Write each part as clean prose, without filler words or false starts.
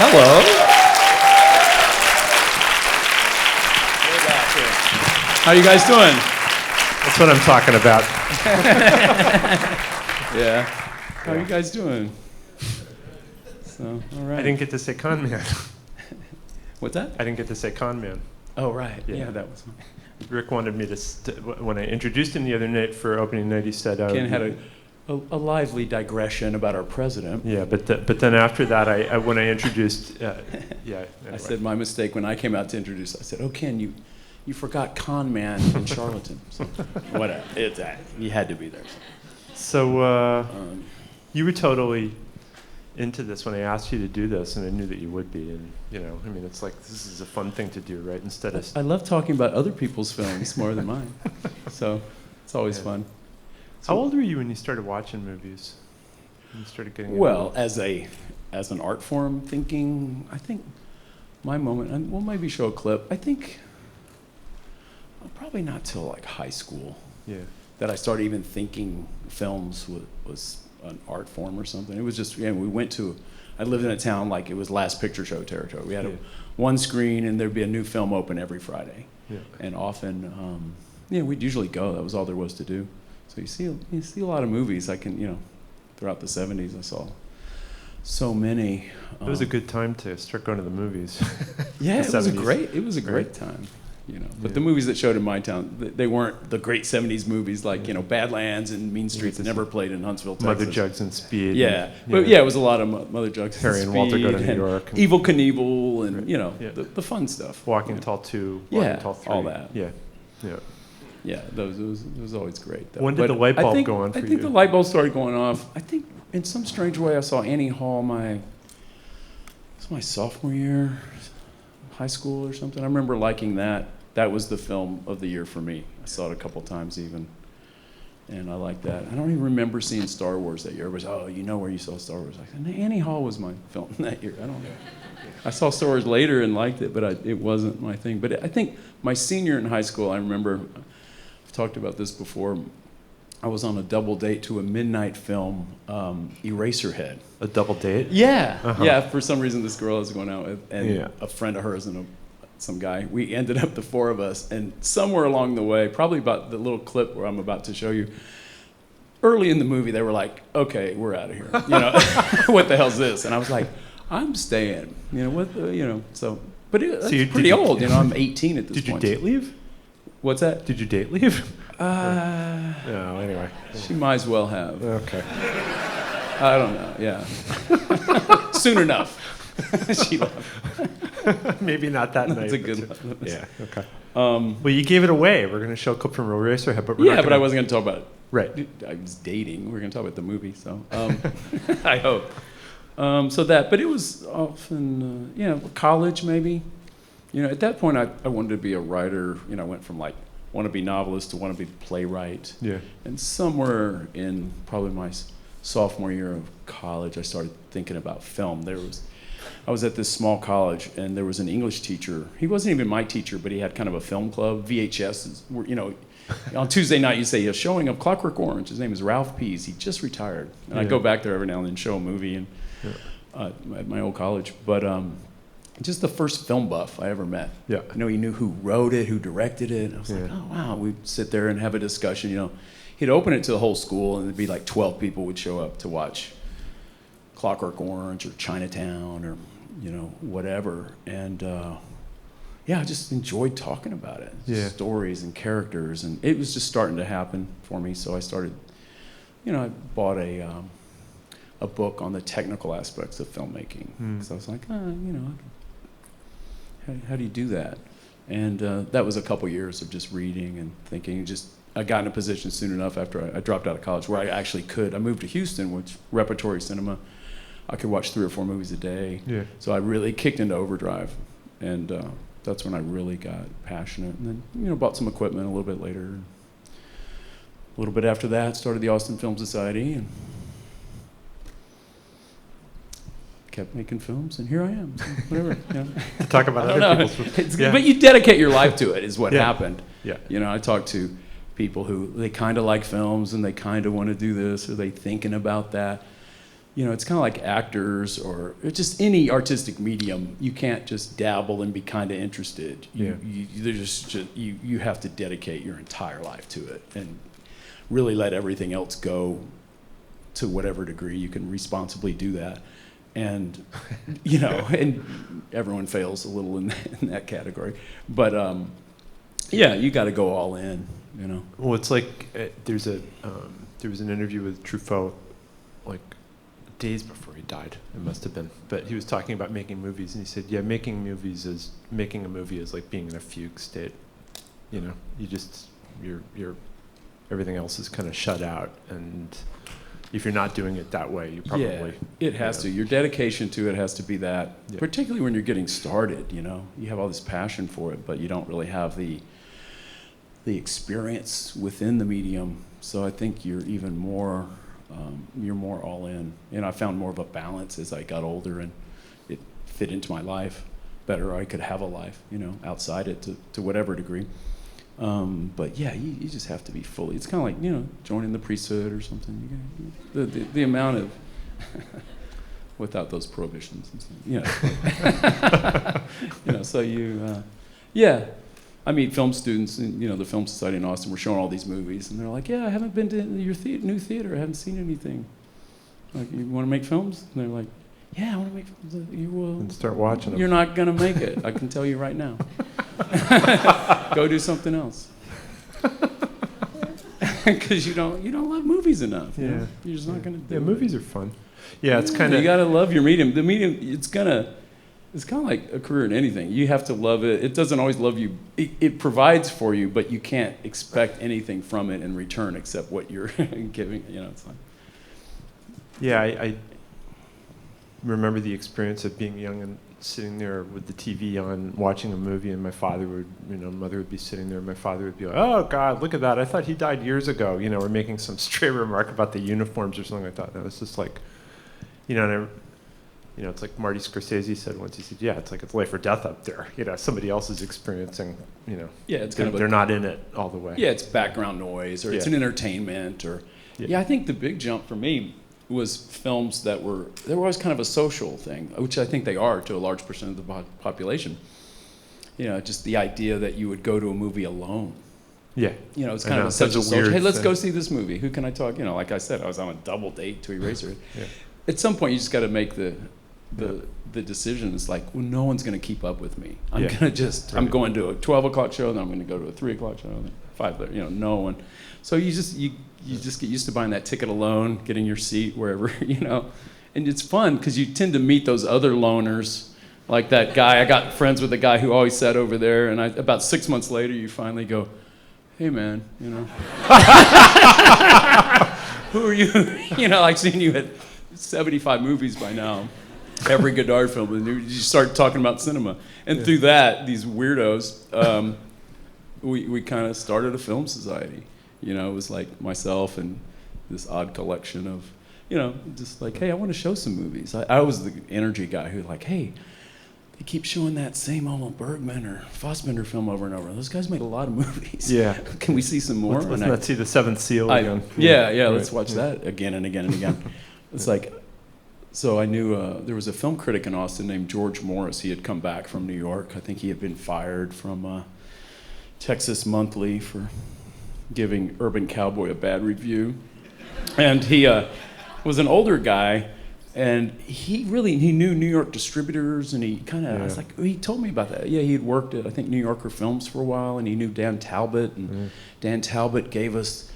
Hello. How you guys doing? That's what I'm talking about. Yeah. How are you guys doing? So, all right. I didn't get to say con man. What's that? I didn't get to say con man. Oh, right. Yeah. Yeah, that was. Rick wanted me to, when I introduced him the other night for opening night, he said... Ken had a lively digression about our president. Yeah, but then after that, I when I introduced... yeah. Anyway. I said my mistake when I came out to introduce. I said, "Oh, Ken, you forgot con man and charlatan." So, whatever. It's that. You had to be there. So you were totally into this when I asked you to do this, and I knew that you would be. And I mean, it's like this is a fun thing to do, right? Instead of I love talking about other people's films more than mine. So it's always fun. How old were you when you started watching movies? When you started getting as an art form thinking, I think my moment, and we'll maybe show a clip. I think probably not till like high school. Yeah. That I started even thinking films was an art form or something. It was just, we went to, I lived in a town like it was last picture show territory. We had one screen and there'd be a new film open every Friday. Yeah. And often, we'd usually go. That was all there was to do. So you see a lot of movies. I can, throughout the 70s I saw so many. It was a good time to start going to the movies. Yeah, it was a great time. But the movies that showed in my town, they weren't the great 70s movies like, Badlands and Mean Streets never played in Huntsville, Texas. Mother Jugs and Speed. Yeah. But it was a lot of Mother Jugs Harry and Walter Go to New York. Evil Knievel and, the fun stuff. Walking Tall 2, Walking Tall 3. All that. Yeah. Yeah, it was always great. Though. When did the light bulb go on for you? I think the light bulb started going off. I think in some strange way I saw Annie Hall my sophomore year, high school or something. I remember liking that. That was the film of the year for me. I saw it a couple times even, and I liked that. I don't even remember seeing Star Wars that year. Everybody was, where you saw Star Wars? I said, Annie Hall was my film that year. I don't know. I saw Star Wars later and liked it, but it wasn't my thing. But I think my senior in high school, I remember, I've talked about this before, I was on a double date to a midnight film, Eraserhead. A double date? Yeah. Uh-huh. Yeah, for some reason this girl I was going out with, and a friend of hers and some guy. We ended up the four of us, and somewhere along the way, probably about the little clip where I'm about to show you, early in the movie they were like, "Okay, we're out of here." What the hell's this? And I was like, "I'm staying." So, but it's pretty old. I'm 18 at this point. Did you date leave? What's that? Did you date leave? No, anyway. She might as well have. Okay. I don't know. Yeah. Soon enough. She left. Maybe not that night. That's a good one. Yeah. Okay. Well, you gave it away. We're going to show a clip from Eraserhead, but but I wasn't going to talk about it. Right. I was dating. We're going to talk about the movie, so I hope. But it was often, college maybe. At that point, I wanted to be a writer. I went from like wannabe novelist to wannabe playwright. Yeah. And somewhere in probably my sophomore year of college, I started thinking about film. I was at this small college, and there was an English teacher. He wasn't even my teacher, but he had kind of a film club. VHS, on Tuesday night, you say, a showing of Clockwork Orange. His name is Ralph Pease. He just retired. And I go back there every now and then, show a movie at my old college. But just the first film buff I ever met. Yeah. He knew who wrote it, who directed it. I was like, oh, wow. We'd sit there and have a discussion. He'd open it to the whole school, and there'd be like 12 people would show up to watch Clockwork Orange or Chinatown or whatever. And I just enjoyed talking about it. Stories and characters, and it was just starting to happen for me. So I started, I bought a book on the technical aspects of filmmaking. So I was like, how do you do that? And that was a couple years of just reading and thinking. I got in a position soon enough after I dropped out of college where I actually could. I moved to Houston, which repertory cinema. I could watch 3 or 4 movies a day. Yeah. So I really kicked into overdrive, and that's when I really got passionate. And then bought some equipment a little bit later. A little bit after that, started the Austin Film Society, and kept making films, and here I am. So whatever. Talk about other people's. But you dedicate your life to it, is what happened. Yeah. I talked to people who they kind of like films and they kind of want to do this, or they thinking about that. it's kind of like actors or just any artistic medium. You can't just dabble and be kind of interested. You have to dedicate your entire life to it and really let everything else go to whatever degree you can responsibly do that. And, and everyone fails a little in that category. But, you got to go all in, Well, it's like there was an interview with Truffaut, like days before he died, it must have been. But he was talking about making movies, and he said, making a movie is like being in a fugue state. You're everything else is kind of shut out, and if you're not doing it that way, you probably... it has to. Your dedication to it has to be that, particularly when you're getting started, You have all this passion for it, but you don't really have the experience within the medium. So I think you're even more, you're more all in. And I found more of a balance as I got older, and it fit into my life better. I could have a life, outside it to whatever degree. But you just have to be fully. It's kind of like joining the priesthood or something. The amount of without those prohibitions, So I meet film students in the Film Society in Austin. We're showing all these movies, and they're like, I haven't been to your new theater. I haven't seen anything. Like, you want to make films? And they're like, I want to make films. You will. And start watching them. You're not gonna make it. I can tell you right now. Go do something else. Because you don't love movies enough. You're just not gonna do it. Movies are fun. It's kind of... You gotta love your medium. The medium, it's kind of like a career in anything. You have to love it. It doesn't always love you. It provides for you, but you can't expect anything from it in return except what you're giving. It's like... I remember the experience of being young and sitting there with the TV on, watching a movie, and my father would, mother would be sitting there, and my father would be like, "Oh God, look at that! I thought he died years ago." Or making some stray remark about the uniforms or something like that. And it was just like, it's like Marty Scorsese said once. He said, it's life or death up there. Somebody else is experiencing. It's they're not in it all the way. It's background noise, or it's an entertainment, or I think the big jump for me was films they were always kind of a social thing, which I think they are to a large percent of the population. Just the idea that you would go to a movie alone. It's kind of such a social. Hey, let's go see this movie. Who can I talk? Like I said, I was on a double date to Eraserhead. At some point, you just got to make the decision. It's like, well, no one's going to keep up with me. I'm I'm going to a 12 o'clock show, then I'm going to go to a 3 o'clock show, then 5:30. No one. So you just get used to buying that ticket alone, getting your seat wherever, and it's fun because you tend to meet those other loners, like that guy. I got friends with a guy who always sat over there, and about 6 months later, you finally go, "Hey, man, who are you?" I've seen you at 75 movies by now, every Godard film, and you start talking about cinema, and through that, these weirdos, we kind of started a film society. It was like myself and this odd collection of, just like, hey, I want to show some movies. I was the energy guy who like, hey, they keep showing that same old Bergman or Fassbinder film over and over. Those guys make a lot of movies. Can we see some more? Let's not see The Seventh Seal again. Let's watch that again and again and again. It's like, so I knew there was a film critic in Austin named George Morris. He had come back from New York. I think he had been fired from Texas Monthly for giving Urban Cowboy a bad review. And he was an older guy, and he knew New York distributors, and he kind of, I was like, he told me about that. He had worked at, I think, New Yorker Films for a while, and he knew Dan Talbot, and Dan Talbot gave us,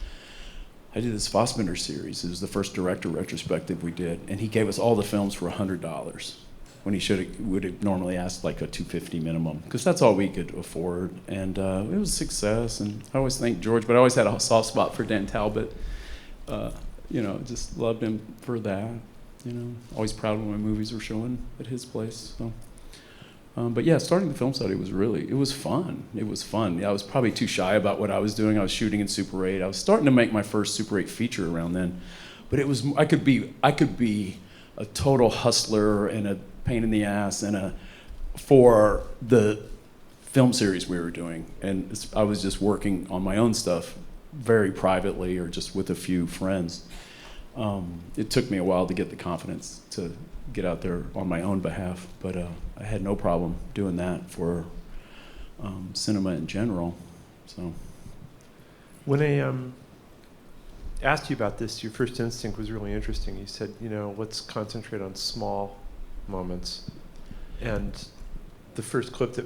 I did this Fassbinder series. It was the first director retrospective we did, and he gave us all the films for $100. When he would have normally asked like a $250 minimum, because that's all we could afford. And it was a success, and I always thank George, but I always had a soft spot for Dan Talbot. Just loved him for that. Always proud when my movies were showing at his place. So, starting the film study it was fun. It was fun. I was probably too shy about what I was doing. I was shooting in Super 8. I was starting to make my first Super 8 feature around then, but it was I could be a total hustler and a pain in the ass for the film series we were doing, and I was just working on my own stuff very privately or just with a few friends. it took me a while to get the confidence to get out there on my own behalf, but I had no problem doing that for cinema in general. So when I asked you about this, your first instinct was really interesting. You said, let's concentrate on small moments. And the first clip that,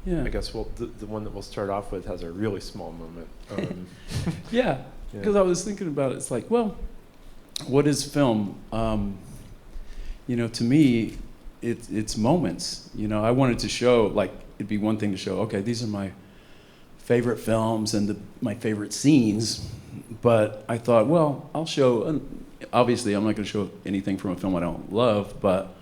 I guess, the one that we'll start off with has a really small moment. Yeah, because I was thinking about it. It's like, well, what is film? To me, it's moments. I wanted to show, like, it'd be one thing to show, okay, these are my favorite films and my favorite scenes, but I thought, well, I'll show, obviously I'm not going to show anything from a film I don't love, but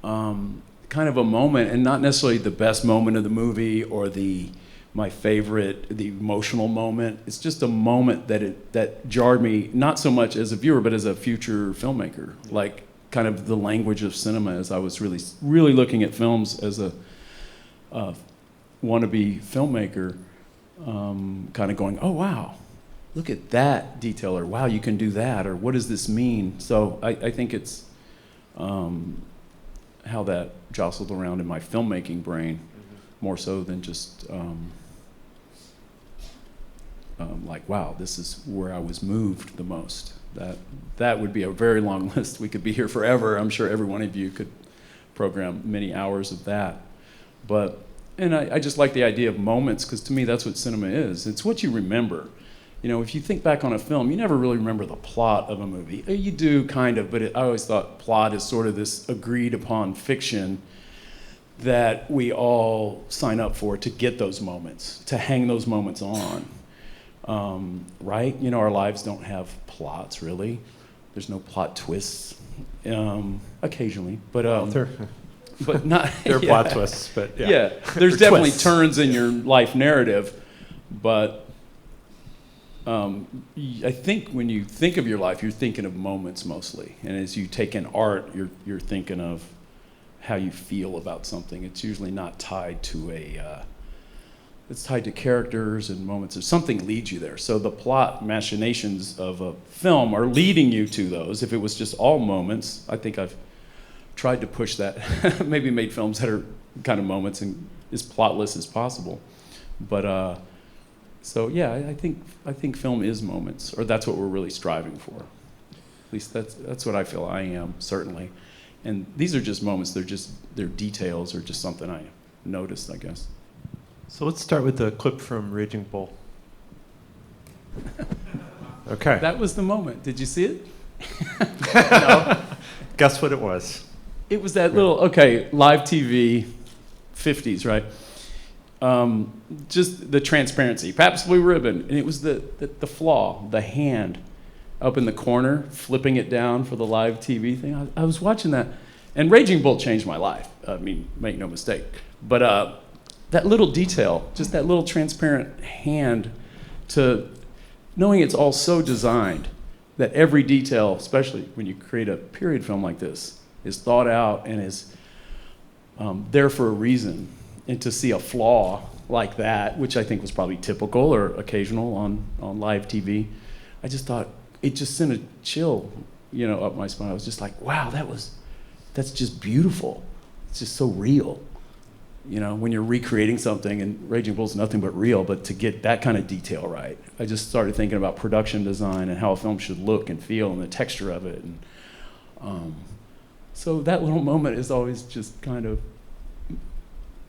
kind of a moment, and not necessarily the best moment of the movie or the emotional moment. It's just a moment that jarred me, not so much as a viewer, but as a future filmmaker, like kind of the language of cinema, as I was really looking at films as a wannabe filmmaker, kind of going, oh wow, look at that detail, or wow, you can do that, or what does this mean? So I think it's how that jostled around in my filmmaking brain, more so than just like, wow, this is where I was moved the most. That would be a very long list. We could be here forever. I'm sure every one of you could program many hours of that. And I just like the idea of moments, because to me that's what cinema is. It's what you remember. If you think back on a film, you never really remember the plot of a movie. You do, kind of, but I always thought plot is sort of this agreed upon fiction that we all sign up for to get those moments, to hang those moments on. Right? Our lives don't have plots, really. There's no plot twists, occasionally, but but not. There are plot twists, but yeah, there's definitely turns in your life narrative, but I think when you think of your life, you're thinking of moments mostly, and as you take in art, you're thinking of how you feel about something. It's usually not tied to it's tied to characters and moments, or something leads you there. So the plot machinations of a film are leading you to those. If it was just all moments, I think I've tried to push that, maybe made films that are kind of moments and as plotless as possible. But so yeah, I think film is moments, or that's what we're really striving for. At least that's what I feel I am, certainly. And these are just moments. They're details, or just something I noticed, I guess. So let's start with the clip from Raging Bull. Okay. That was the moment. Did you see it? No. Guess what it was? It was that little, live TV, 50s, right? Just the transparency, perhaps blue ribbon, and it was the flaw, the hand up in the corner, flipping it down for the live TV thing. I was watching that, and Raging Bull changed my life. I mean, make no mistake. But that little detail, just that little transparent hand, to knowing it's all so designed that every detail, especially when you create a period film like this, is thought out and is there for a reason. And to see a flaw like that, which I think was probably typical or occasional on live TV, I just thought, it just sent a chill, up my spine. I was just like, wow, that's just beautiful. It's just so real. When you're recreating something, and Raging Bull's nothing but real, but to get that kind of detail right, I just started thinking about production design and how a film should look and feel and the texture of it. And so that little moment is always just kind of,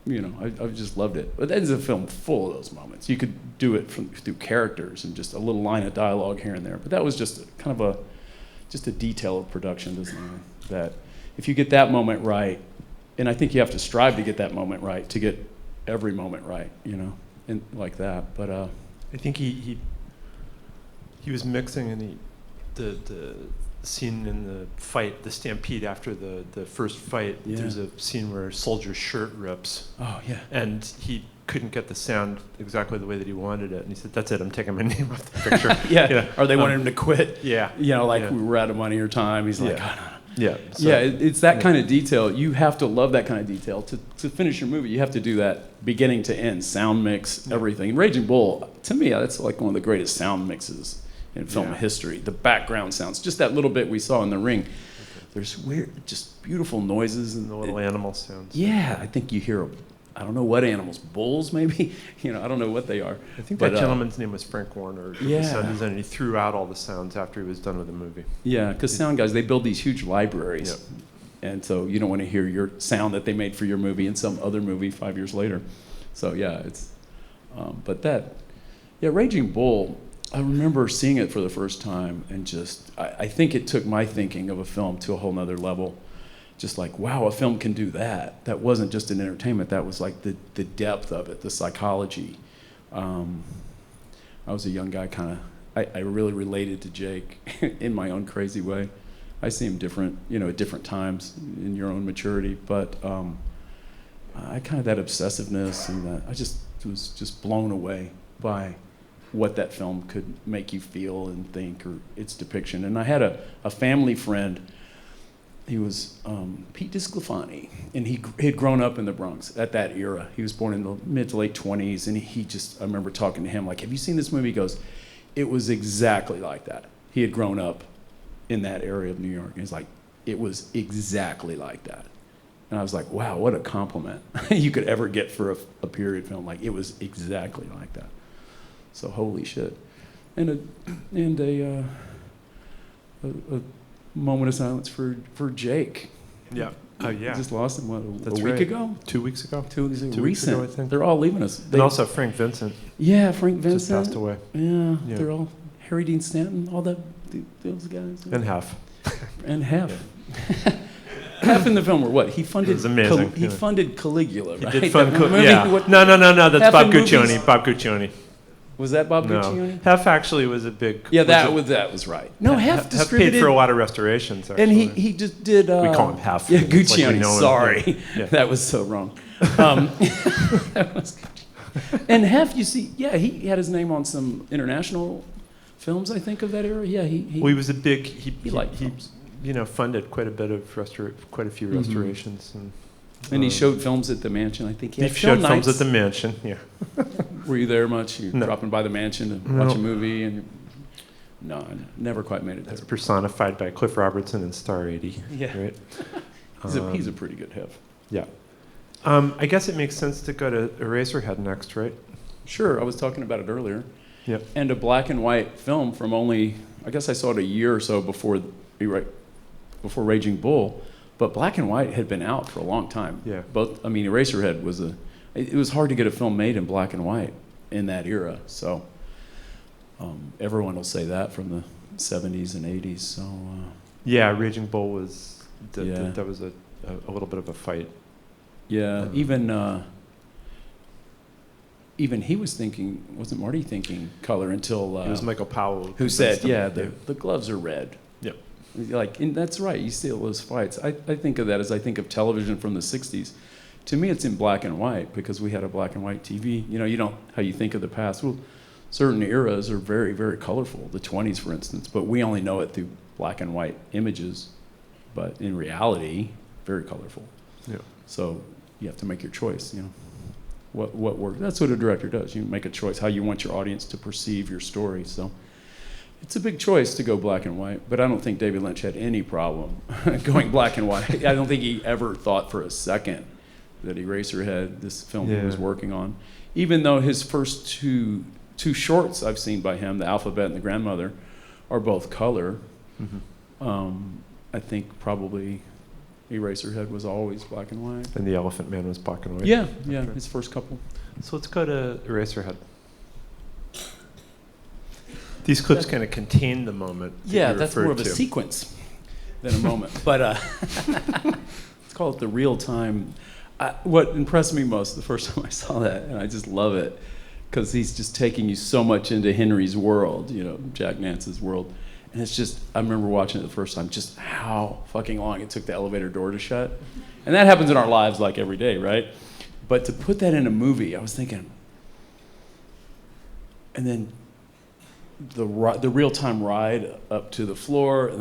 I've just loved it. But that is a film full of those moments. You could do it through characters and just a little line of dialogue here and there. But that was just kind of a detail of production design that if you get that moment right, and I think you have to strive to get that moment right, to get every moment right, and like that. But I think he was mixing, and the scene in the fight, the stampede after the first fight. Yeah. There's a scene where a soldier's shirt rips. Oh yeah. And he couldn't get the sound exactly the way that he wanted it, and he said, "That's it. I'm taking my name off the picture." Yeah. Or they wanted him to quit. Yeah. We were out of money or time. He's like, oh, no. Yeah. So, yeah, it's that kind of detail. You have to love that kind of detail. To finish your movie, you have to do that beginning to end, sound mix, everything. And Raging Bull, to me, that's like one of the greatest sound mixes in film history. The background sounds, just that little bit we saw in The Ring. There's weird, just beautiful noises and the little animal sounds. Yeah, I think you hear, I don't know what animals, bulls maybe. I don't know what they are. I think that gentleman's name was Frank Warner. Yeah. The sound designer. He threw out all the sounds after he was done with the movie. Yeah, because sound guys, they build these huge libraries. Yep. And so you don't want to hear your sound that they made for your movie in some other movie 5 years later. So yeah, it's, Raging Bull, I remember seeing it for the first time and just, I think it took my thinking of a film to a whole nother level. Just like, wow, a film can do that. That wasn't just an entertainment, that was like the depth of it, the psychology. I was a young guy I really related to Jake in my own crazy way. I see him different, at different times in your own maturity, but I kind of that obsessiveness and that, I was just blown away by what that film could make you feel and think, or its depiction. And I had a family friend, he was Pete DeSclafani, and he had grown up in the Bronx at that era. He was born in the mid to late 20s, and I remember talking to him, like, have you seen this movie? He goes, it was exactly like that. He had grown up in that area of New York. And he's like, it was exactly like that. And I was like, wow, what a compliment you could ever get for a period film. Like, it was exactly like that. So holy shit. And a moment of silence for Jake. Yeah. Oh yeah. I just lost him, a week right. ago? 2 weeks ago. 2 weeks ago. 2 weeks Recent. ago, I think. They're all leaving us. And also Frank Vincent. Yeah, Frank Vincent. Just passed away. Yeah. They're all, Harry Dean Stanton, all those guys. And Half. And Half. Yeah. Half in the film were what? He funded. It was amazing. He funded Caligula, right? He did fund Yeah. No. That's Half Bob in movies? Guccione. Bob Guccione. Was that Bob No. Guccione? Half actually was a big. Yeah, that was right. No, Half distributed. paid for a lot of restorations. Actually. And he just did. We call him Half. Yeah, It's like Guccione. we know him. Sorry, Yeah. that was so wrong. That was Guccione. And Half, you see, yeah, he had his name on some international films, I think, of that era. Yeah, Well, he was a big. He liked films. funded quite a bit of quite a few restorations, And he showed films at the mansion. I think he he had showed film films nights. at the mansion. Yeah. Were you there much? You No. dropping by the mansion to watch a movie? And no, I never quite made it there. That's personified by Cliff Robertson in Star 80. Yeah. Right. He's a pretty good Half. Yeah. I guess it makes sense to go to Eraserhead next, right? Sure, I was talking about it earlier. Yep. And a black and white film from only, I guess I saw it a year or so before Raging Bull, but black and white had been out for a long time. Yeah. Eraserhead was it was hard to get a film made in black and white in that era. So everyone will say that from the 70s and 80s. So Yeah, Raging Bull was Yeah. that was a little bit of a fight. yeah, even he was thinking, wasn't Marty thinking color until It was Michael Powell who said, convinced him. the gloves are red. Yep. Like, and that's right. You see all those fights. I think of that as I think of television from the 60s. To me, it's in black and white because we had a black and white TV. You don't, how you think of the past. Well, certain eras are very, very colorful. The 20s, for instance, but we only know it through black and white images. But in reality, very colorful. Yeah. So you have to make your choice, What works. That's what a director does. You make a choice how you want your audience to perceive your story. So it's a big choice to go black and white, but I don't think David Lynch had any problem going black and white. I don't think he ever thought for a second that Eraserhead, this film he was working on, even though his first two shorts I've seen by him, The Alphabet and The Grandmother, are both color. I think probably Eraserhead was always black and white. And The Elephant Man was black and white. Yeah, his first couple. So let's go to Eraserhead. These clips kind of contain the moment. Yeah, that's more of a sequence than a moment. But let's call it the real time. What impressed me most the first time I saw that, and I just love it, because he's just taking you so much into Henry's world, Jack Nance's world. And it's just, I remember watching it the first time, just how fucking long it took the elevator door to shut. And that happens in our lives like every day, right? But to put that in a movie, I was thinking, and then the real-time ride up to the floor and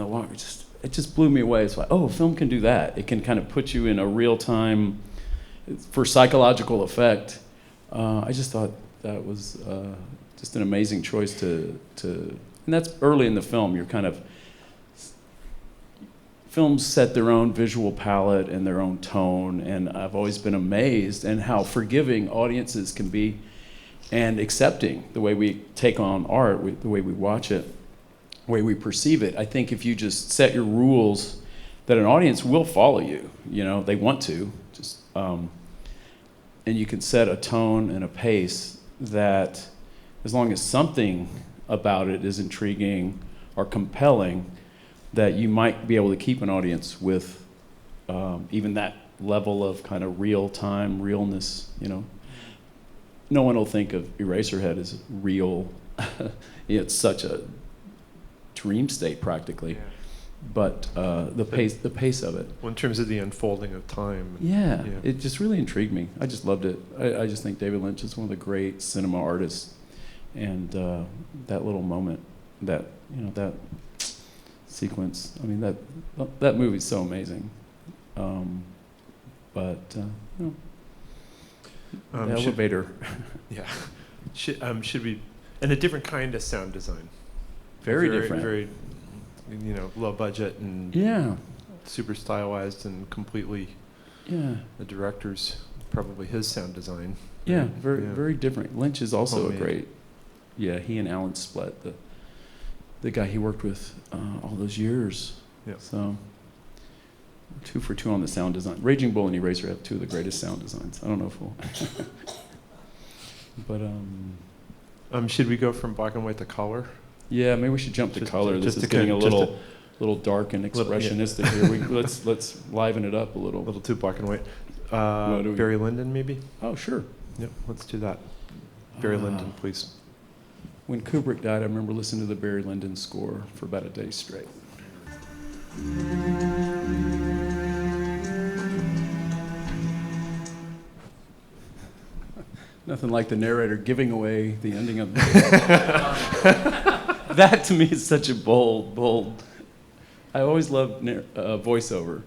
it just blew me away. It's like, oh, film can do that. It can kind of put you in a real-time, for psychological effect. I just thought that was just an amazing choice to And that's early in the film. You're kind of, films set their own visual palette and their own tone, and I've always been amazed at how forgiving audiences can be and accepting the way we take on art, the way we watch it, the way we perceive it. I think if you just set your rules, that an audience will follow you. You know, they want to. And you can set a tone and a pace that, as long as something about it is intriguing or compelling, that you might be able to keep an audience with even that level of kind of real-time realness, you know. No one will think of Eraserhead as real. It's such a dream state practically. Yeah. But the pace of it. Well, in terms of the unfolding of time. Yeah, it just really intrigued me. I just loved it. I just think David Lynch is one of the great cinema artists, and that little moment, that sequence. I mean, that movie's so amazing. The elevator. Yeah. Should we? And a different kind of sound design. Very different. Very, low budget and super stylized and completely. Yeah. The director's probably his sound design. Yeah, very different. Lynch is also Homemade. a great. Yeah, he and Alan Splett, the guy he worked with all those years. Yeah. So 2 for 2 on the sound design. Raging Bull and Eraser have 2 of the greatest sound designs. I don't know if we'll. But should we go from black and white to color? Yeah, maybe we should jump to color. This is getting a little dark and expressionistic here. Let's liven it up a little. A little too black and white. Barry Lyndon, maybe? Oh, sure. Yep, let's do that. Barry Lyndon, please. When Kubrick died, I remember listening to the Barry Lyndon score for about a day straight. Nothing like the narrator giving away the ending of the That to me is such a bold. I always loved voiceover.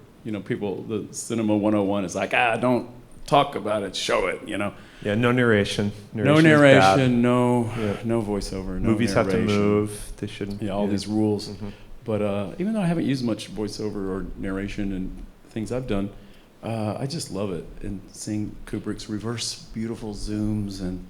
People, the Cinema 101 is like, don't talk about it, show it, Yeah, no narration. No narration, no voiceover, no Movies narration. have to move. They shouldn't. Yeah, all these rules. Mm-hmm. But even though I haven't used much voiceover or narration and things I've done, I just love it. And seeing Kubrick's reverse beautiful zooms and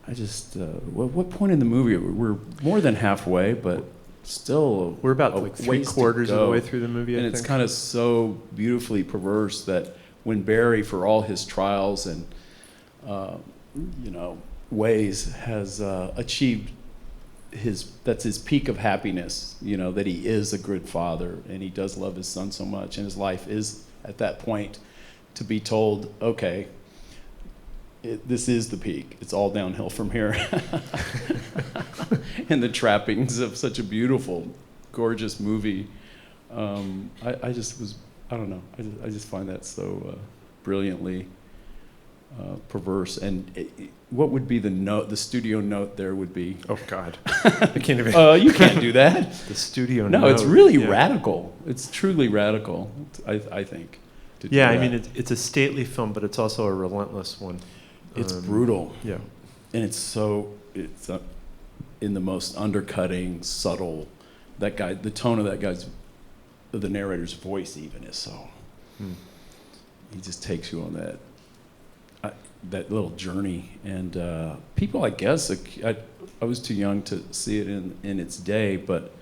I just, what point in the movie? We're more than halfway, but still we're about like 3/4 of the way through the movie, and it's kind of so beautifully perverse that when Barry, for all his trials and ways, has achieved that's his peak of happiness, that he is a good father and he does love his son so much, and his life is at that point to be told, okay, this is the peak. It's all downhill from here. And the trappings of such a beautiful, gorgeous movie. I don't know. I just find that so brilliantly perverse. And what would be the studio note there would be? Oh God, I can't even. You can't do that. The studio note. No, it's really radical. It's truly radical, I think. Yeah, I mean, it's a stately film, but it's also a relentless one. It's brutal. Yeah. And it's in the most undercutting, subtle, the tone of the narrator's voice even is so. He just takes you on that little journey. And people, I guess, I was too young to see it in its day, but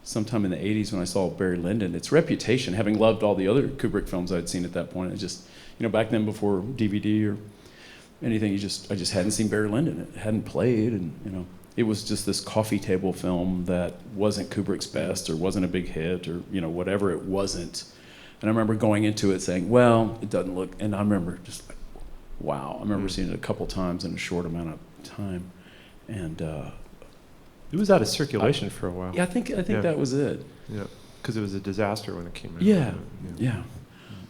sometime in the 80s when I saw Barry Lyndon, its reputation, having loved all the other Kubrick films I'd seen at that point, it just, back then before DVD or anything, I just hadn't seen Barry Lyndon. It hadn't played, and it was just this coffee table film that wasn't Kubrick's best or wasn't a big hit or whatever it wasn't. And I remember going into it saying, well, it doesn't look, and I remember just like, wow. I remember seeing it a couple times in a short amount of time, and it was out of circulation for a while. Yeah, I think that was it. Yeah, because it was a disaster when it came out. Yeah.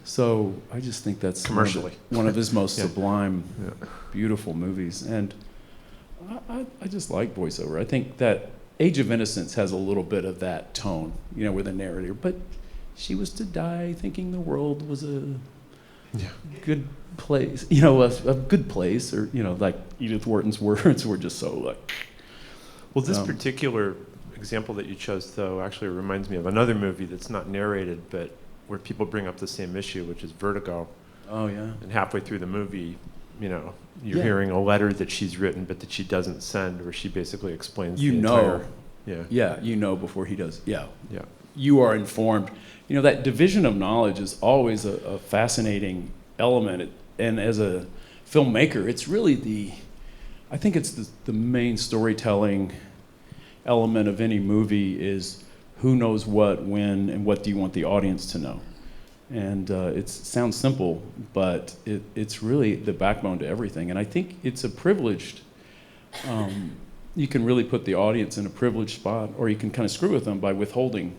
So I just think that's commercially one of his most sublime, beautiful movies, and I just like voiceover. I think that Age of Innocence has a little bit of that tone, with a narrator. But she was to die thinking the world was a good place, a good place, or like Edith Wharton's words were just so like, Well, this particular example that you chose, though, actually reminds me of another movie that's not narrated, but where people bring up the same issue, which is Vertigo. Oh, yeah. And halfway through the movie, you're hearing a letter that she's written, but that she doesn't send, where she basically explains the entire... Yeah, before he does. Yeah. Yeah. You are informed. That division of knowledge is always a fascinating element. And as a filmmaker, it's really I think it's the main storytelling element of any movie is who knows what, when, and what do you want the audience to know. And it sounds simple, but it's really the backbone to everything. And I think it's a privileged, you can really put the audience in a privileged spot, or you can kind of screw with them by withholding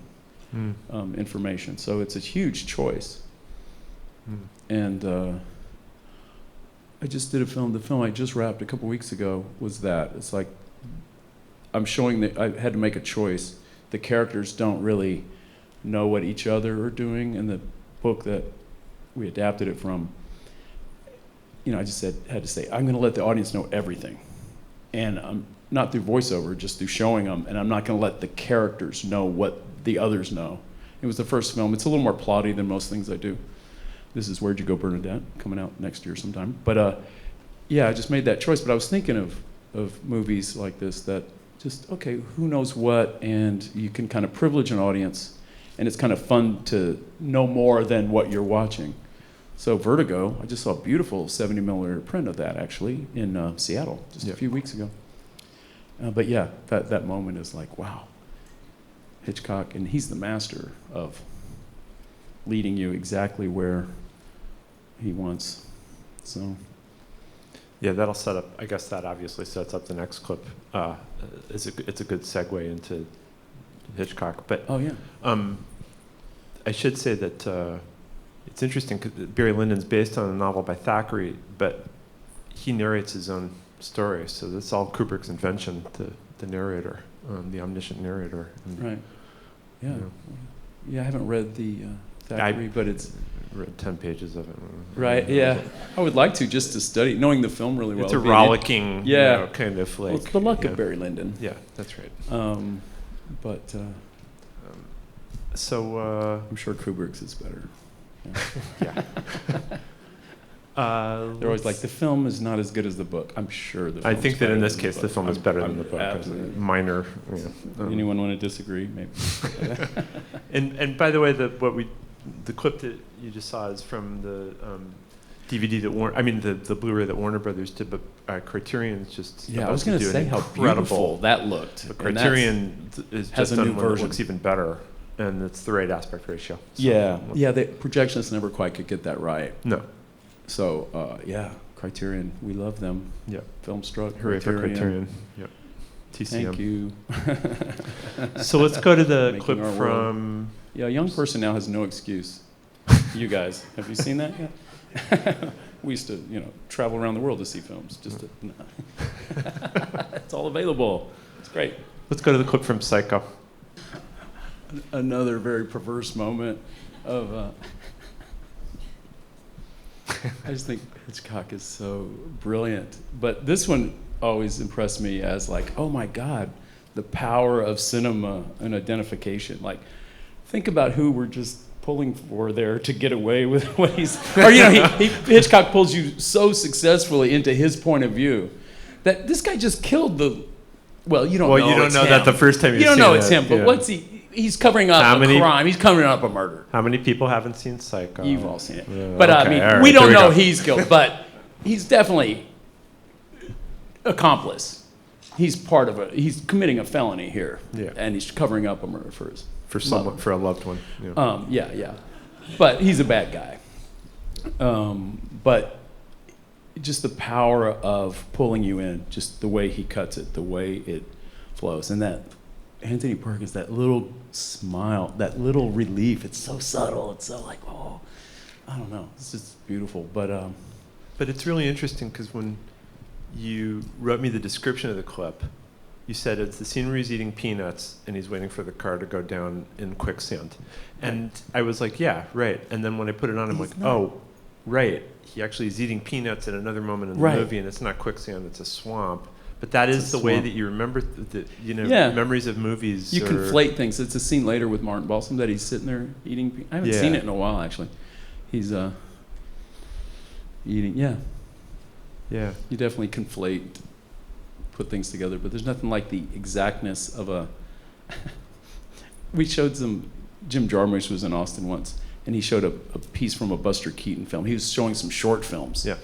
information. So it's a huge choice. And I just did a film. The film I just wrapped a couple weeks ago was that. It's like I'm showing that I had to make a choice. The characters don't really know what each other are doing. In the book that we adapted it from, I just had to say, I'm going to let the audience know everything. And I'm not through voiceover, just through showing them. And I'm not going to let the characters know what the others know. It was the first film. It's a little more plotty than most things I do. This is Where'd You Go, Bernadette, coming out next year sometime. But I just made that choice. But I was thinking of movies like this that just, okay, who knows what, and you can kind of privilege an audience, and it's kind of fun to know more than what you're watching. So Vertigo, I just saw a beautiful 70mm print of that, actually, in Seattle, just a few weeks ago. But yeah, that moment is like, wow. Hitchcock, and he's the master of leading you exactly where he wants. So yeah, that'll set up, I guess that obviously sets up the next clip. It's a good segue into Hitchcock. But I should say that it's interesting because Barry Lyndon's based on a novel by Thackeray, but he narrates his own story. So that's all Kubrick's invention, the narrator, the omniscient narrator. And, right. Yeah. Yeah, I haven't read the Thackeray, but it's... read 10 pages of it. Right, yeah. I would like to, just to study, knowing the film really well. It's a rollicking kind of like... Well, it's the luck of Barry Lyndon. Yeah, that's right. So I'm sure Kubrick's is better. Yeah. They're always like, the film is not as good as the book. I'm sure the film I think that in this case, the film is better than the book. Absolutely. Minor. Anyone want to disagree? Maybe. And by the way, the clip that you just saw is from the DVD that the Blu-ray that Warner Brothers did, but Criterion's just I was going to say how beautiful that looked. But Criterion is has just a new one that version. looks even better, and it's the right aspect ratio. So, the projectionists never quite could get that right. No. So Criterion, we love them. Yeah. Filmstruck. Hooray for Criterion. Yep. TCM. Thank you. So let's go to the Making clip our from... Yeah, a young person now has no excuse. You guys, have you seen that yet? We used to, travel around the world to see films. It's all available. It's great. Let's go to the clip from Psycho. Another very perverse moment of... I just think Hitchcock is so brilliant. But this one always impressed me as like, oh my God, the power of cinema and identification. Like, think about who we're just pulling for there to get away with what he's... Or, Hitchcock pulls you so successfully into his point of view that this guy just killed the... Well, you don't know you don't know him. that the first time you don't know it's him, but yeah. what's he... He's covering up a crime. He's covering up a murder. How many people haven't seen Psycho? You've all seen it. Yeah, but okay, we don't know he's killed, but he's definitely accomplice. He's part of he's committing a felony here. Yeah. And he's covering up a murder for a loved one. Yeah. Yeah. But he's a bad guy. But just the power of pulling you in, just the way he cuts it, the way it flows, and that Anthony Perkins, that little smile, that little relief, it's so subtle, it's so like, oh, I don't know, it's just beautiful. But it's really interesting because when you wrote me the description of the clip, you said it's the scene where he's eating peanuts and he's waiting for the car to go down in quicksand. And I was like, yeah, right. And then when I put it on, I'm like, oh, right. He actually is eating peanuts at another moment in the movie, and it's not quicksand, it's a swamp. But that It's is a the way swamp. that you remember, Yeah. memories of movies. You conflate things. It's a scene later with Martin Balsam that he's sitting there eating. I haven't seen it in a while, actually. He's eating. Yeah. Yeah. You definitely conflate, put things together, but there's nothing like the exactness of a. We showed some. Jim Jarmusch was in Austin once, and he showed a piece from a Buster Keaton film. He was showing some short films. Yeah.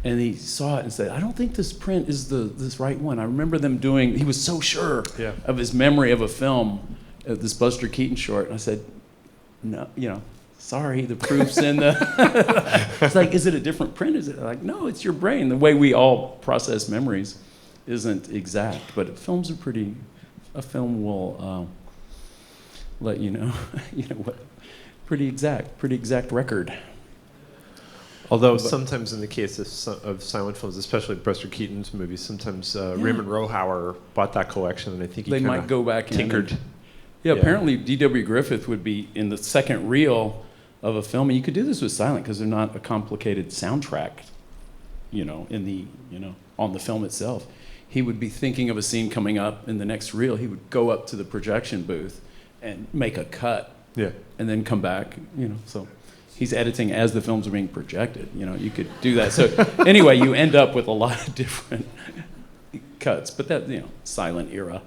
And he saw it and said, I don't think this print is this right one. I remember them doing, he was so sure of his memory of a film, this Buster Keaton short. And I said, no, sorry, the proof's in the, it's like, is it a different print? Is it like, no, it's your brain. The way we all process memories isn't exact, but films are a film will let you know, what, pretty exact record. Although sometimes in the case of silent films, especially Buster Keaton's movies, sometimes Raymond Rohauer bought that collection, and I think he might go back tinkered. Apparently D.W. Griffith would be in the second reel of a film, and you could do this with silent because they're not a complicated soundtrack, on the film itself. He would be thinking of a scene coming up in the next reel. He would go up to the projection booth and make a cut, and then come back, so. He's editing as the films are being projected. You could do that. So anyway, you end up with a lot of different cuts. But that, silent era.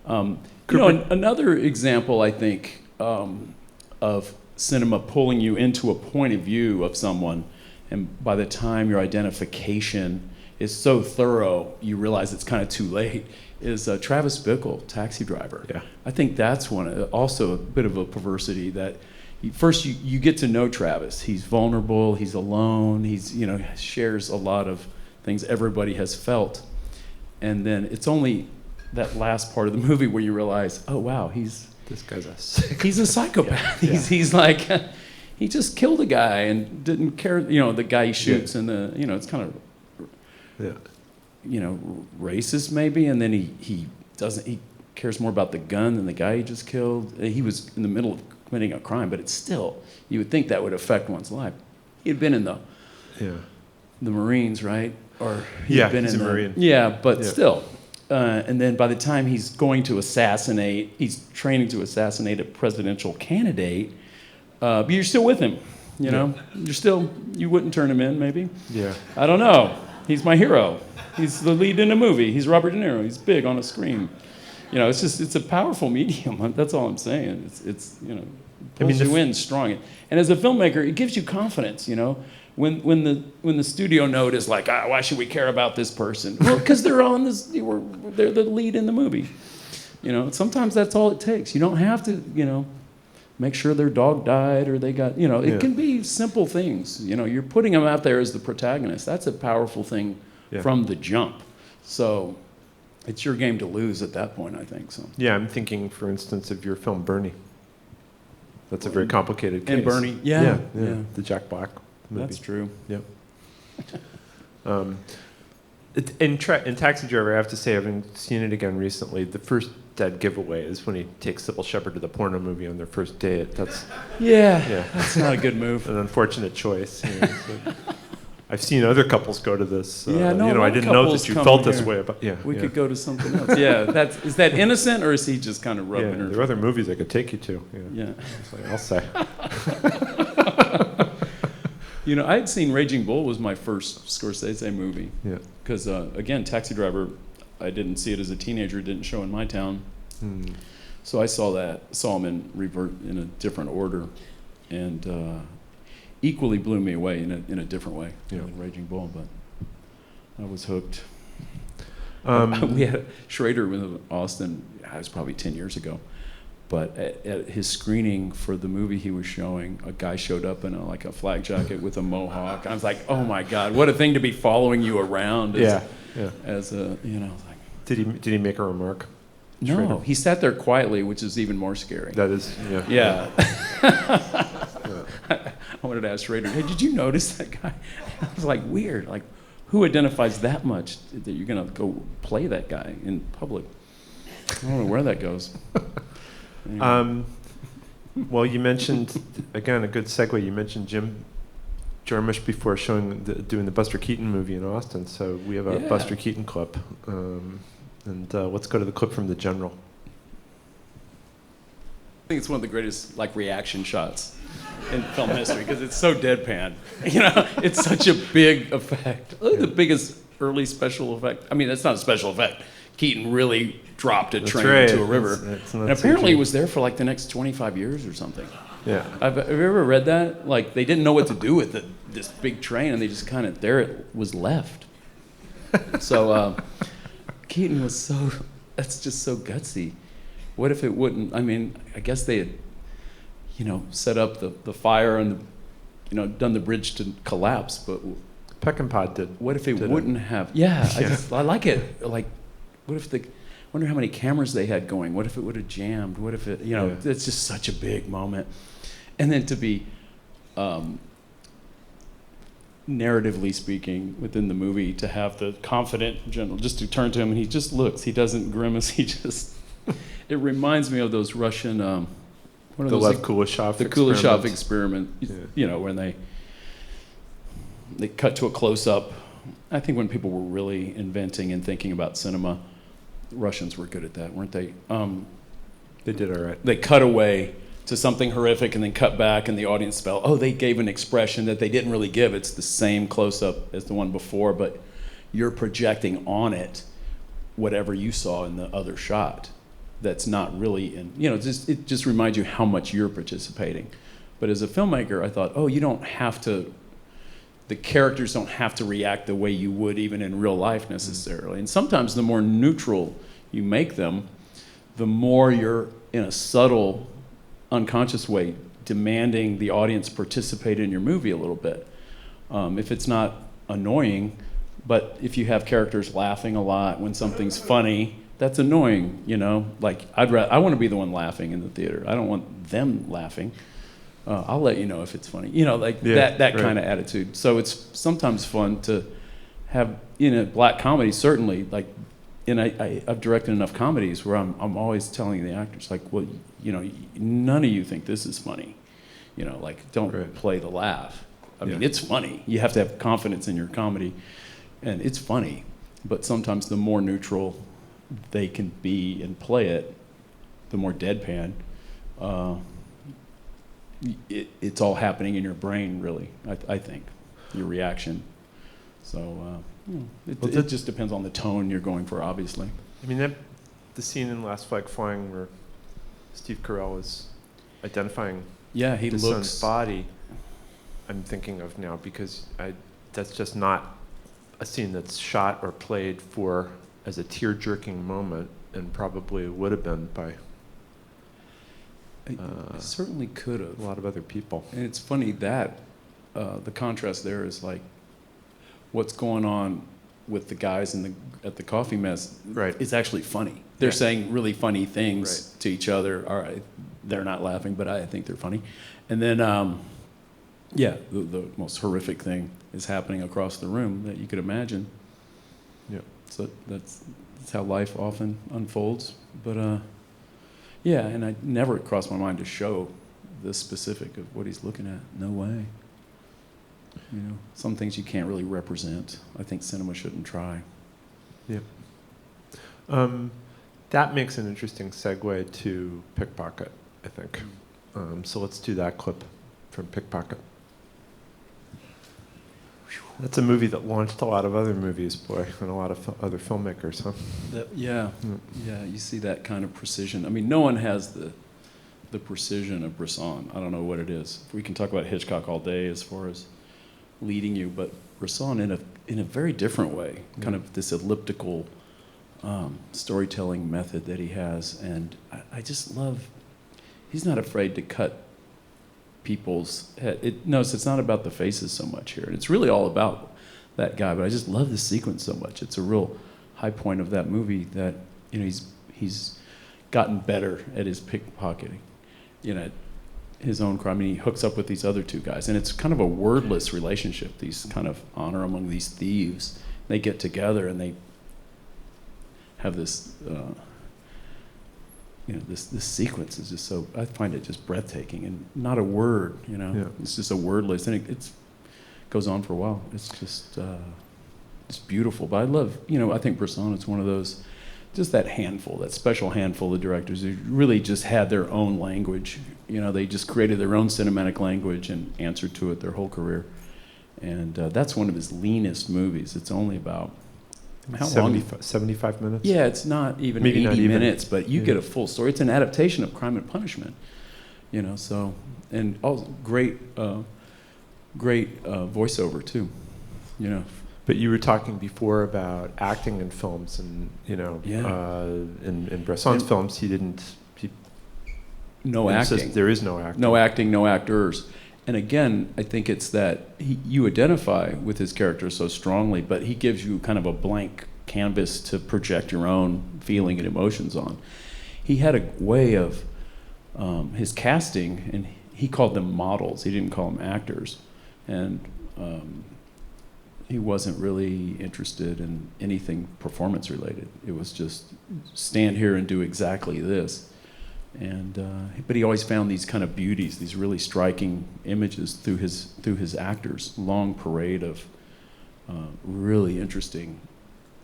Another example, I think, of cinema pulling you into a point of view of someone, and by the time your identification is so thorough, you realize it's kind of too late, is Travis Bickle, Taxi Driver. Yeah. I think that's also a bit of a perversity that first you get to know Travis. He's vulnerable, he's alone, he's shares a lot of things everybody has felt. And then it's only that last part of the movie where you realize, oh wow, this guy's he's a psychopath. Yeah. He's like he just killed a guy and didn't care, the guy he shoots and it's kind of racist maybe, and then he cares more about the gun than the guy he just killed. He was in the middle of committing a crime, but it's still, you would think that would affect one's life. He had been in the Marines, right? Or he's a Marine. Yeah, but still. And then by the time he's training to assassinate a presidential candidate, but you're still with him, you wouldn't turn him in, maybe? Yeah. I don't know. He's my hero. He's the lead in a movie. He's Robert De Niro. He's big on a screen. It's a powerful medium. That's all I'm saying. It's pulls you in strong. And as a filmmaker, it gives you confidence. When the studio note is like, why should we care about this person? Well, because they're on this. They're the lead in the movie. Sometimes that's all it takes. You don't have to. Make sure their dog died or they got. It can be simple things. You're putting them out there as the protagonist. That's a powerful thing from the jump. So. It's your game to lose at that point, I think. So. Yeah, I'm thinking, for instance, of your film Bernie. That's a very complicated case. And Bernie, yeah. The Jack Black movie. That's true. Yep. In Taxi Driver, I have to say, having seen it again recently, the first dead giveaway is when he takes Sybil Shepherd to the porno movie on their first date. That's that's not a good move. An unfortunate choice. I've seen other couples go to this. I didn't know that you felt this way about. Yeah, we could go to something else. Is that innocent, or is he just kind of rubbing her? There are other movies I could take you to. Yeah. I'll say. I had seen Raging Bull was my first Scorsese movie. Yeah. Because again, Taxi Driver, I didn't see it as a teenager. It didn't show in my town. So I saw him in a different order, and. Equally blew me away in a different way than Raging Bull, but I was hooked. We had Schrader in Austin, it was probably 10 years ago, but at his screening for the movie he was showing, a guy showed up in a flak jacket with a mohawk. I was like, oh my God, what a thing to be following you around as a, like. Did he make a remark? No, Schrader? He sat there quietly, which is even more scary. That is, Yeah. I wanted to ask Schrader, hey, did you notice that guy? I was like, weird. Like, who identifies that much that you're going to go play that guy in public? I don't know where that goes. Anyway. Well, you mentioned, again, a good segue, you mentioned Jim Jarmusch before doing the Buster Keaton movie in Austin, so we have a Yeah. Buster Keaton clip. And let's go to the clip from The General. I think it's one of the greatest like reaction shots in film history because it's so deadpan. You know, it's such a big effect. The biggest early special effect. I mean, that's not a special effect. Keaton really dropped a train into a river, and apparently it was there for like the next 25 years or something. Yeah. Have you ever read that? Like they didn't know what to do with this big train, and they just kind of there it was left. So Keaton was that's just so gutsy. What if it wouldn't? I mean, I guess they had, set up the fire and done the bridge to collapse, but Peckinpah did. what if it wouldn't have? Yeah, I like it. Like, what if wonder how many cameras they had going. What if it would have jammed? What if it, it's just such a big moment. And then to be, narratively speaking, within the movie, to have the confident general just to turn to him and he just looks. He doesn't grimace. He just. It reminds me of those Russian. What are the those? Lev Kuleshov. The Kuleshov experiment. Yeah. When they cut to a close up. I think when people were really inventing and thinking about cinema, the Russians were good at that, weren't they? They did all right. They cut away to something horrific and then cut back, and the audience felt, oh, they gave an expression that they didn't really give. It's the same close-up as the one before, but you're projecting on it whatever you saw in the other shot. That's not really in, it just reminds you how much you're participating. But as a filmmaker, I thought, oh, you don't have to, the characters don't have to react the way you would even in real life necessarily. And sometimes the more neutral you make them, the more you're in a subtle, unconscious way demanding the audience participate in your movie a little bit. If it's not annoying, but if you have characters laughing a lot when something's funny, that's annoying, Like I want to be the one laughing in the theater. I don't want them laughing. I'll let you know if it's funny. That right. Kind of attitude. So it's sometimes fun to have in a black comedy, certainly. I've directed enough comedies where I'm always telling the actors, like, well, none of you think this is funny. Don't right. play the laugh. I mean, it's funny. You have to have confidence in your comedy, and it's funny. But sometimes the more neutral they can be and play it, the more deadpan. It's all happening in your brain, really. I think your reaction. So it just depends on the tone you're going for, obviously. I mean, the scene in Last Flag Flying where Steve Carell is identifying his son's body, I'm thinking of now because that's just not a scene that's shot or played for as a tear-jerking moment, and probably would have been by it certainly could have. A lot of other people. And it's funny that the contrast there is like what's going on with the guys at the coffee mess. Right. It's actually funny. They're saying really funny things to each other. All right, they're not laughing, but I think they're funny. And then, the most horrific thing is happening across the room that you could imagine. Yeah. So that's how life often unfolds. But and I never crossed my mind to show the specific of what he's looking at. No way. Some things you can't really represent. I think cinema shouldn't try. Yeah. That makes an interesting segue to Pickpocket, I think. So let's do that clip from Pickpocket. That's a movie that launched a lot of other movies, boy, and a lot of other filmmakers, huh? Yeah, you see that kind of precision. I mean, no one has the precision of Bresson. I don't know what it is. We can talk about Hitchcock all day as far as leading you, but Bresson in a very different way, kind of this elliptical storytelling method that he has, and I just love. He's not afraid to cut people's head. Notice it's not about the faces so much here. It's really all about that guy, but I just love the sequence so much. It's a real high point of that movie that he's gotten better at his pickpocketing, his own crime. I mean, he hooks up with these other two guys, and it's kind of a wordless relationship. These kind of honor among these thieves. They get together and they have this. This sequence is just so, I find it just breathtaking and not a word, It's just a wordless, and it's goes on for a while. It's just it's beautiful. But I love, I think Bresson is one of those, just that handful, that special handful of directors who really just had their own language. They just created their own cinematic language and answered to it their whole career. And that's one of his leanest movies. It's only about, how long? 75 minutes? Yeah, it's not even Maybe 80 not even. minutes, but you get a full story. It's an adaptation of Crime and Punishment, so, and also great voiceover too, But you were talking before about acting in films, and in Bresson's films, no acting. There is no acting. No acting, no actors. And again, I think it's that you identify with his character so strongly, but he gives you kind of a blank canvas to project your own feeling and emotions on. He had a way of his casting, and he called them models. He didn't call them actors. And he wasn't really interested in anything performance related. It was just stand here and do exactly this. And but he always found these kind of beauties, these really striking images through his actors. Long parade of really interesting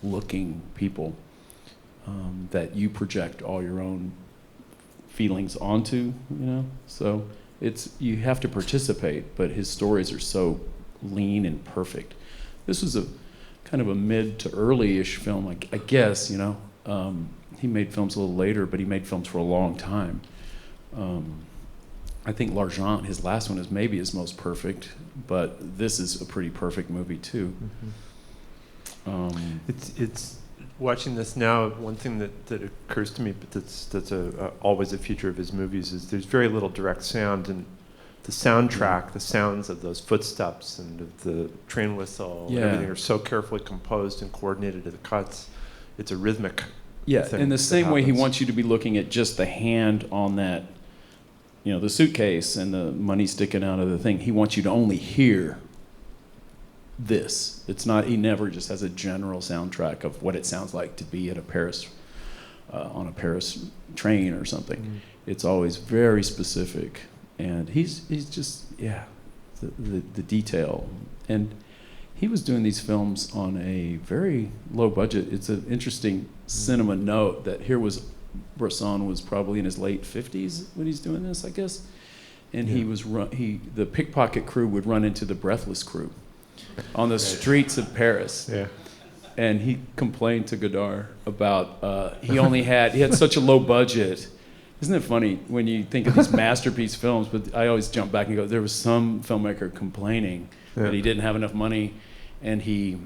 looking people that you project all your own feelings onto. So you have to participate, but his stories are so lean and perfect. This was a kind of a mid to early-ish film, I guess. He made films a little later, but he made films for a long time. I think L'Argent, his last one, is maybe his most perfect, but this is a pretty perfect movie too. Mm-hmm. It's watching this now. One thing that occurs to me, but that's always a feature of his movies, is there's very little direct sound, and the soundtrack, the sounds of those footsteps and of the train whistle, everything are so carefully composed and coordinated to the cuts. It's a rhythmic. Yeah, in the same way he wants you to be looking at just the hand on that, the suitcase and the money sticking out of the thing. He wants you to only hear this. It's not, he never just has a general soundtrack of what it sounds like to be at a Paris, on a Paris train or something. Mm-hmm. It's always very specific. And he's just, the detail. And he was doing these films on a very low budget. It's an interesting cinema note that here was, Bresson was probably in his late 50s when he's doing this, I guess. And the Pickpocket crew would run into the Breathless crew on the streets of Paris. Yeah. And he complained to Godard about, he had such a low budget. Isn't it funny when you think of these masterpiece films, but I always jump back and go, there was some filmmaker complaining that he didn't have enough money, and he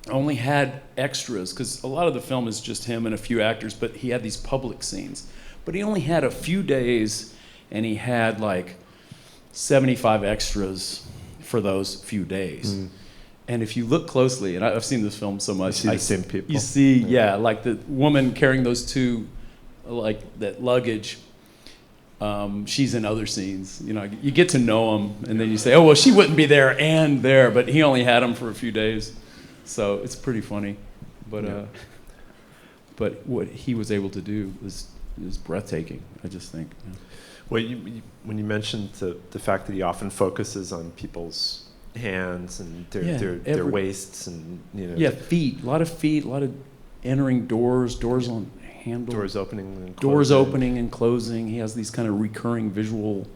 only had extras, because a lot of the film is just him and a few actors, but he had these public scenes. But he only had a few days, and he had like 75 extras for those few days. Mm. And if you look closely, and I've seen this film so much. You see the same people. You see, like the woman carrying those two, like that luggage, she's in other scenes. You get to know them, and then you say, oh, well, she wouldn't be there and there, but he only had them for a few days. So it's pretty funny. But but what he was able to do is breathtaking, I just think. Yeah. Well, when you mentioned the fact that he often focuses on people's hands and their waists and feet, a lot of entering doors on handle, doors opening and closing. He has these kind of recurring visual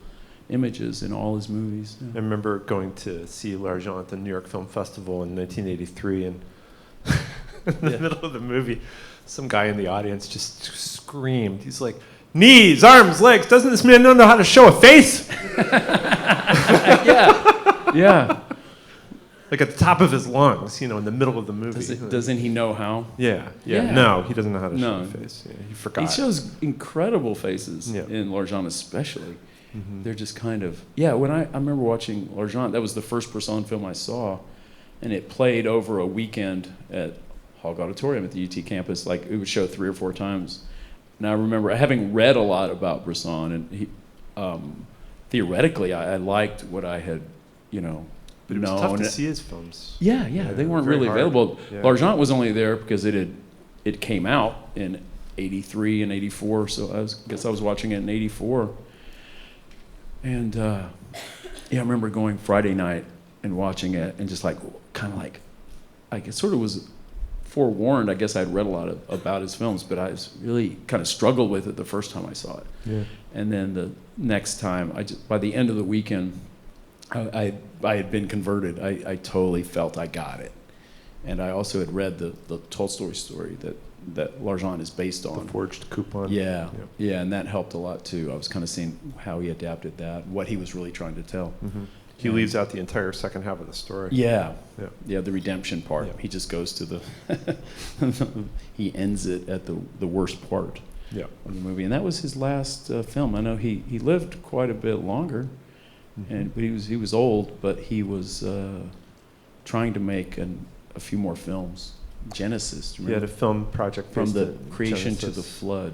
images in all his movies. Yeah. I remember going to see L'Argent at the New York Film Festival in 1983, and in the middle of the movie, some guy in the audience just screamed. He's like, "Knees, arms, legs, doesn't this man know how to show a face?" Yeah. Like at the top of his lungs, in the middle of the movie. Doesn't he know how? Yeah. No, he doesn't know how to show a face. Yeah, he forgot. He shows incredible faces in L'Argent especially. Mm-hmm. They're just kind of... when I remember watching L'Argent, that was the first Bresson film I saw, and it played over a weekend at Hogg Auditorium at the UT campus. Like, it would show 3 or 4 times. And I remember having read a lot about Bresson, and he, theoretically, I liked what I had, But it was tough to see his films. Yeah, they weren't really available. Yeah. L'Argent was only there because it came out in 83 and 84, so I guess I was watching it in 84. And I remember going Friday night and watching it and just like kind of like it sort of was forewarned. I guess I'd read a lot about his films, but I was really kind of struggled with it the first time I saw it. Yeah. And then the next time, by the end of the weekend, I had been converted. I totally felt I got it. And I also had read the Tolstoy story that L'Argent is based on. The Forged Coupon. Yeah, and that helped a lot too. I was kind of seeing how he adapted that, what he was really trying to tell. Mm-hmm. He leaves out the entire second half of the story. Yeah, the redemption part. Yeah. He just goes to the, he ends it at the worst part of the movie. And that was his last film. I know he lived quite a bit longer, but he was old, but he was trying to make a few more films. Genesis. He had a film project from the creation Genesis. to the flood.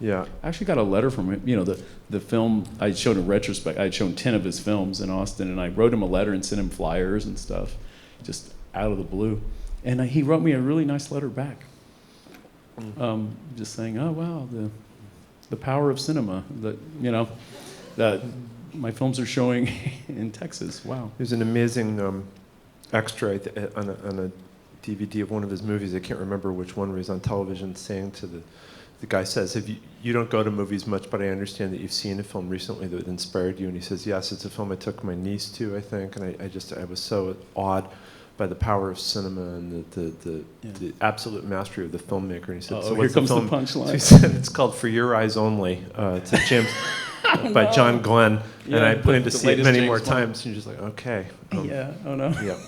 Yeah. I actually got a letter from him. You know, the film I showed in retrospect, I had shown 10 of his films in Austin, and I wrote him a letter and sent him flyers and stuff, just out of the blue. And he wrote me a really nice letter back, just saying, oh, wow, the power of cinema, that my films are showing in Texas. Wow. There's an amazing extra on a DVD of one of his movies. I can't remember which one, where he's on television saying to the guy says, you don't go to movies much, but I understand that you've seen a film recently that inspired you. And he says, yes, it's a film I took my niece to, I think. And I was so awed by the power of cinema and the absolute mastery of the filmmaker. And he said, so here comes the punchline. So he said, it's called For Your Eyes Only. It's a James by John Glenn. And I plan to see it many more times. And you're just like, okay. Oh no. Yeah.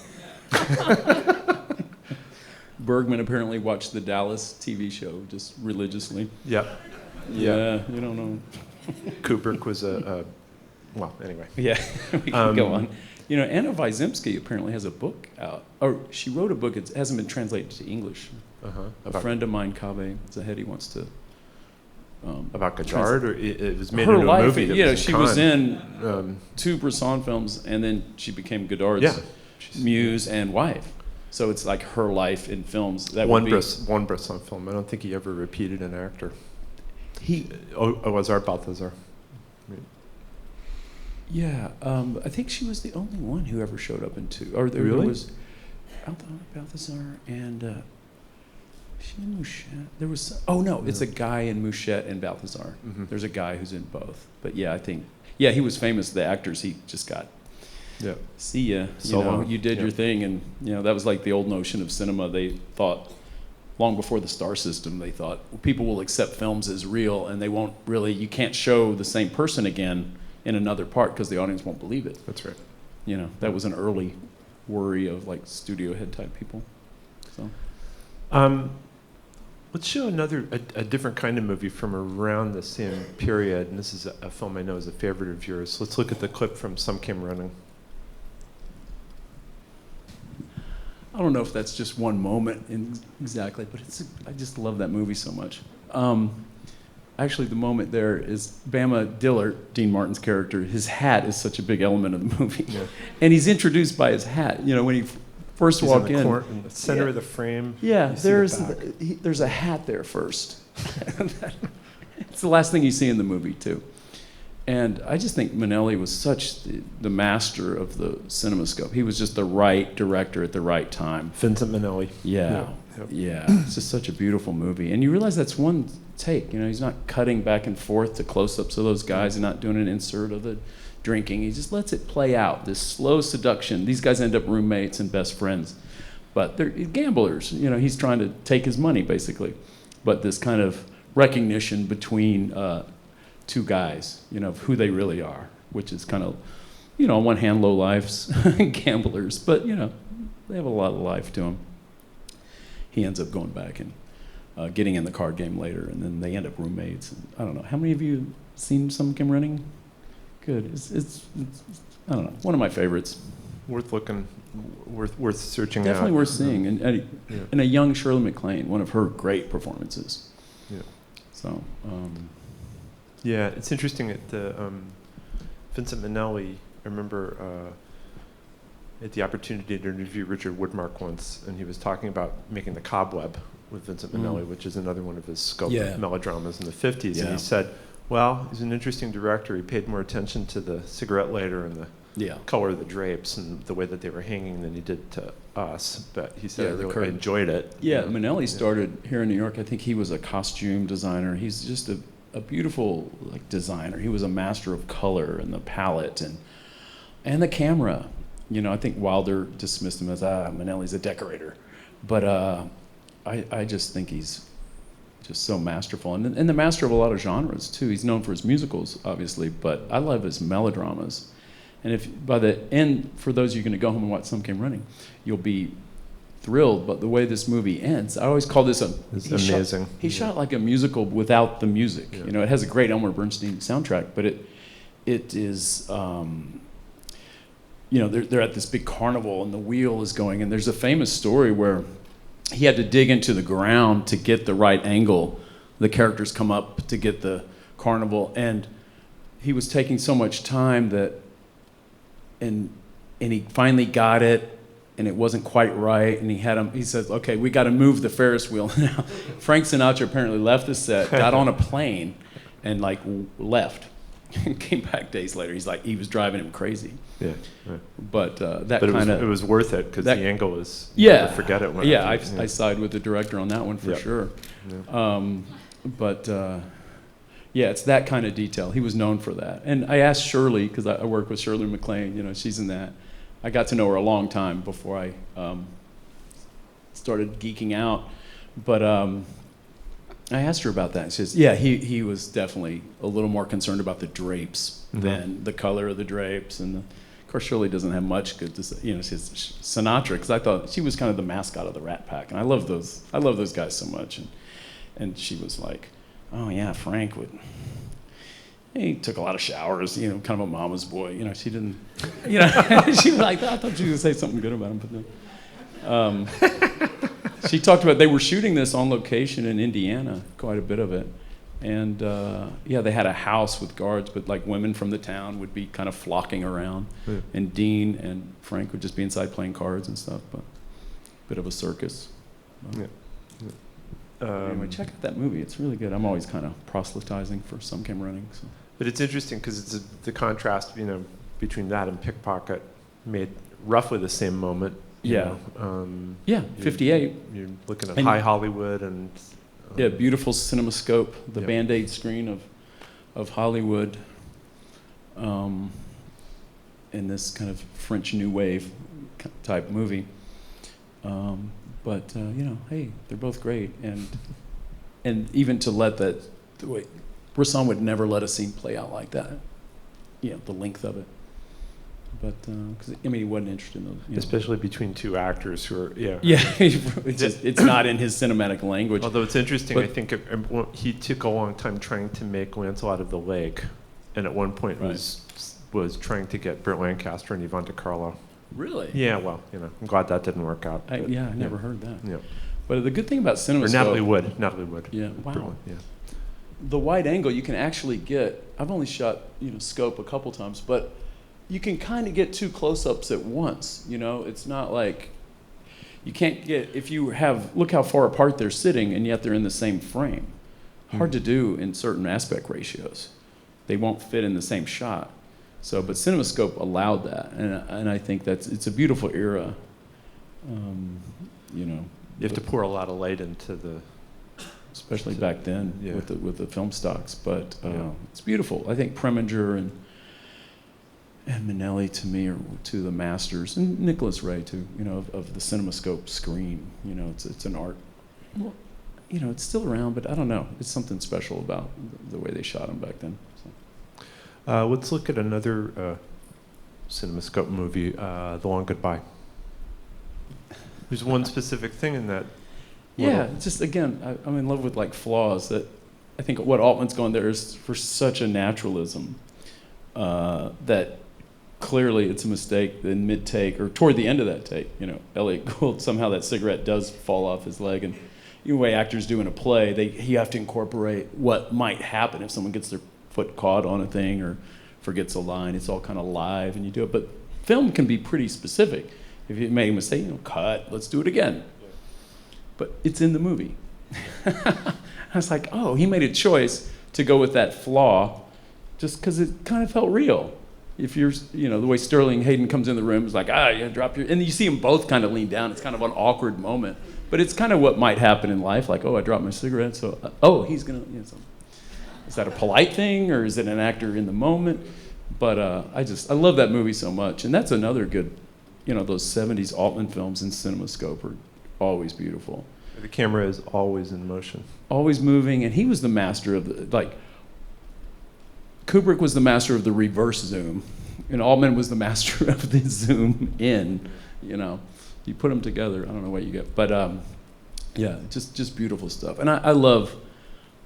Bergman apparently watched the Dallas TV show just religiously. Yeah. Yeah, you don't know. Kubrick was well, anyway. Yeah, we can go on. You know, Anna Wyzymski apparently has a book out. Or she wrote a book, it hasn't been translated to English. A friend of mine, Kabe Zahedi, wants to... about Godard, or it was made her into life, a movie? Yeah, she was in 2 Bresson films, and then she became Godard's muse and wife. So it's like her life in films. That one Bresson film. I don't think he ever repeated an actor. He was Art Balthazar. Yeah, I think she was the only one who ever showed up in 2. Or there was Balthazar and she in Mouchette. There was it's a guy in Mouchette and Balthazar. Mm-hmm. There's a guy who's in both. But yeah, I think he was famous. The actors he just got. Yeah. See ya. You did your thing, and that was like the old notion of cinema. They thought, long before the star system, they thought people will accept films as real, and they won't really. You can't show the same person again in another part because the audience won't believe it. That's right. That was an early worry of like studio head type people. So, let's show a different kind of movie from around the same period, and this is a film I know is a favorite of yours. Let's look at the clip from Some Came Running. I don't know if that's just one moment exactly, but I just love that movie so much. Actually, the moment there is Bama Dillard, Dean Martin's character. His hat is such a big element of the movie, and he's introduced by his hat. When he first walked in the center of the frame. Yeah, there's a hat there first. It's the last thing you see in the movie too. And I just think Minnelli was such the master of the cinemascope. He was just the right director at the right time. Vincent Minnelli. Yeah. It's just such a beautiful movie. And you realize that's one take. He's not cutting back and forth to close-ups of those guys and not doing an insert of the drinking. He just lets it play out, this slow seduction. These guys end up roommates and best friends. But they're gamblers. He's trying to take his money, basically. But this kind of recognition between... 2 guys, of who they really are, which is kind of, on one hand, low lives, gamblers, but, they have a lot of life to them. He ends up going back and getting in the card game later, and then they end up roommates. And I don't know. How many of you seen Some Came Running? Good. It's I don't know. One of my favorites. Worth looking, worth searching Definitely out. worth seeing. And a young Shirley Maclaine, one of her great performances. Yeah. So... Yeah, it's interesting that Vincent Minnelli, I remember had the opportunity to interview Richard Woodmark once, and he was talking about making The Cobweb with Vincent Minnelli, which is another one of his scope of melodramas in the 50s. Yeah. And he said, Well, he's an interesting director. He paid more attention to the cigarette lighter and the Yeah. color of the drapes and the way that they were hanging than he did to us. But he said Yeah, I the really curtain. enjoyed it. Yeah, You know? Minnelli started here in New York. I think he was a costume designer. He's just a beautiful like designer. He was a master of color and the palette and the camera. You know, I think Wilder dismissed him as Minnelli's a decorator, but I just think he's just so masterful and the master of a lot of genres too. He's known for his musicals, obviously, but I love his melodramas. And if by the end, for those of you going to go home and watch Some Came Running, you'll be thrilled. But the way this movie ends, I always call this It's amazing. He shot like a musical without the music. Yeah. You know, it has a great Elmer Bernstein soundtrack, but it is. You know, they're at this big carnival and the wheel is going, and there's a famous story where he had to dig into the ground to get the right angle. The characters come up to get the carnival, and he was taking so much time that, and he finally got it, and it wasn't quite right, and he says, okay, we got to move the Ferris wheel now. Frank Sinatra apparently left the set, got on a plane, and like left. And came back days later. He's like, he was driving him crazy. Yeah. Right. But that kind of it was worth it because the angle was. Yeah. Never forget it. When I side with the director on that one for Yep. sure. Yeah. Yeah, it's that kind of detail. He was known for that. And I asked Shirley, because I work with Shirley Maclaine, you know, she's in that. I got to know her a long time before I started geeking out. But I asked her about that. She says, yeah, he was definitely a little more concerned about the drapes than the color of the drapes. And of course, Shirley doesn't have much good to say. You know, she's Sinatra, because I thought she was kind of the mascot of the Rat Pack. And I love those guys so much. And she was like, oh yeah, Frank he took a lot of showers, you know, kind of a mama's boy. You know, she didn't, you know, she was like, I thought she was going to say something good about him, but no. She talked about they were shooting this on location in Indiana, quite a bit of it. And they had a house with guards, but like women from the town would be kind of flocking around. Yeah. And Dean and Frank would just be inside playing cards and stuff, but a bit of a circus. Anyway, check out that movie. It's really good. I'm always kind of proselytizing for Some Came Running. So. But it's interesting because it's the contrast, you know, between that and Pickpocket made roughly the same moment. Yeah. You know, 58. You're looking at high Hollywood and. Beautiful CinemaScope, the Band-Aid screen of Hollywood, in this kind of French New Wave type movie. But you know, hey, they're both great, and even to let the way Bresson would never let a scene play out like that. You know, the length of it. But because I mean, he wasn't interested in those. Especially between two actors who are it's not in his cinematic language. Although it's interesting, I think he took a long time trying to make Lancelot of the Lake, and at one point was trying to get Burt Lancaster and Yvonne De Carlo. Really? Yeah. Well, you know, I'm glad that didn't work out. I never heard that. Yeah. But the good thing about CinemaScope. Or Natalie Wood. Yeah. Wow. Yeah. The wide angle you can actually get. I've only shot scope a couple times, but you can kind of get two close-ups at once. You know, it's not like you can't get if you have look how far apart they're sitting and yet they're in the same frame. Hard to do in certain aspect ratios. They won't fit in the same shot. So, but CinemaScope allowed that, and I think it's a beautiful era. You know, you have to pour a lot of light into the. Especially back then with the film stocks, but it's beautiful. I think Preminger and Minnelli to me are two of the masters, and Nicholas Ray too. You know, of the CinemaScope screen. You know, it's an art. Well, you know, it's still around, but I don't know. It's something special about the way they shot them back then. So. Let's look at another CinemaScope movie, The Long Goodbye. There's one specific thing in that. Yeah, it's just again, I'm in love with like flaws that I think what Altman's going there is for such a naturalism that clearly it's a mistake in mid-take or toward the end of that take. You know, Elliot Gould, somehow that cigarette does fall off his leg, and the way actors do in a play, you have to incorporate what might happen if someone gets their foot caught on a thing or forgets a line. It's all kind of live and you do it, but film can be pretty specific. If you make a mistake, cut, let's do it again. But it's in the movie. I was like, oh, he made a choice to go with that flaw, just because it kind of felt real. If you're, the way Sterling Hayden comes in the room, it's like, you drop your, and you see them both kind of lean down. It's kind of an awkward moment, but it's kind of what might happen in life. Like, I dropped my cigarette, so, he's gonna, so. Is that a polite thing, or is it an actor in the moment? But I love that movie so much, and that's another good, those 70s Altman films in CinemaScope are always beautiful. The camera is always in motion. Always moving, and he was the master of Kubrick was the master of the reverse zoom, and Altman was the master of the zoom in. You put them together, I don't know what you get, but just beautiful stuff. And I love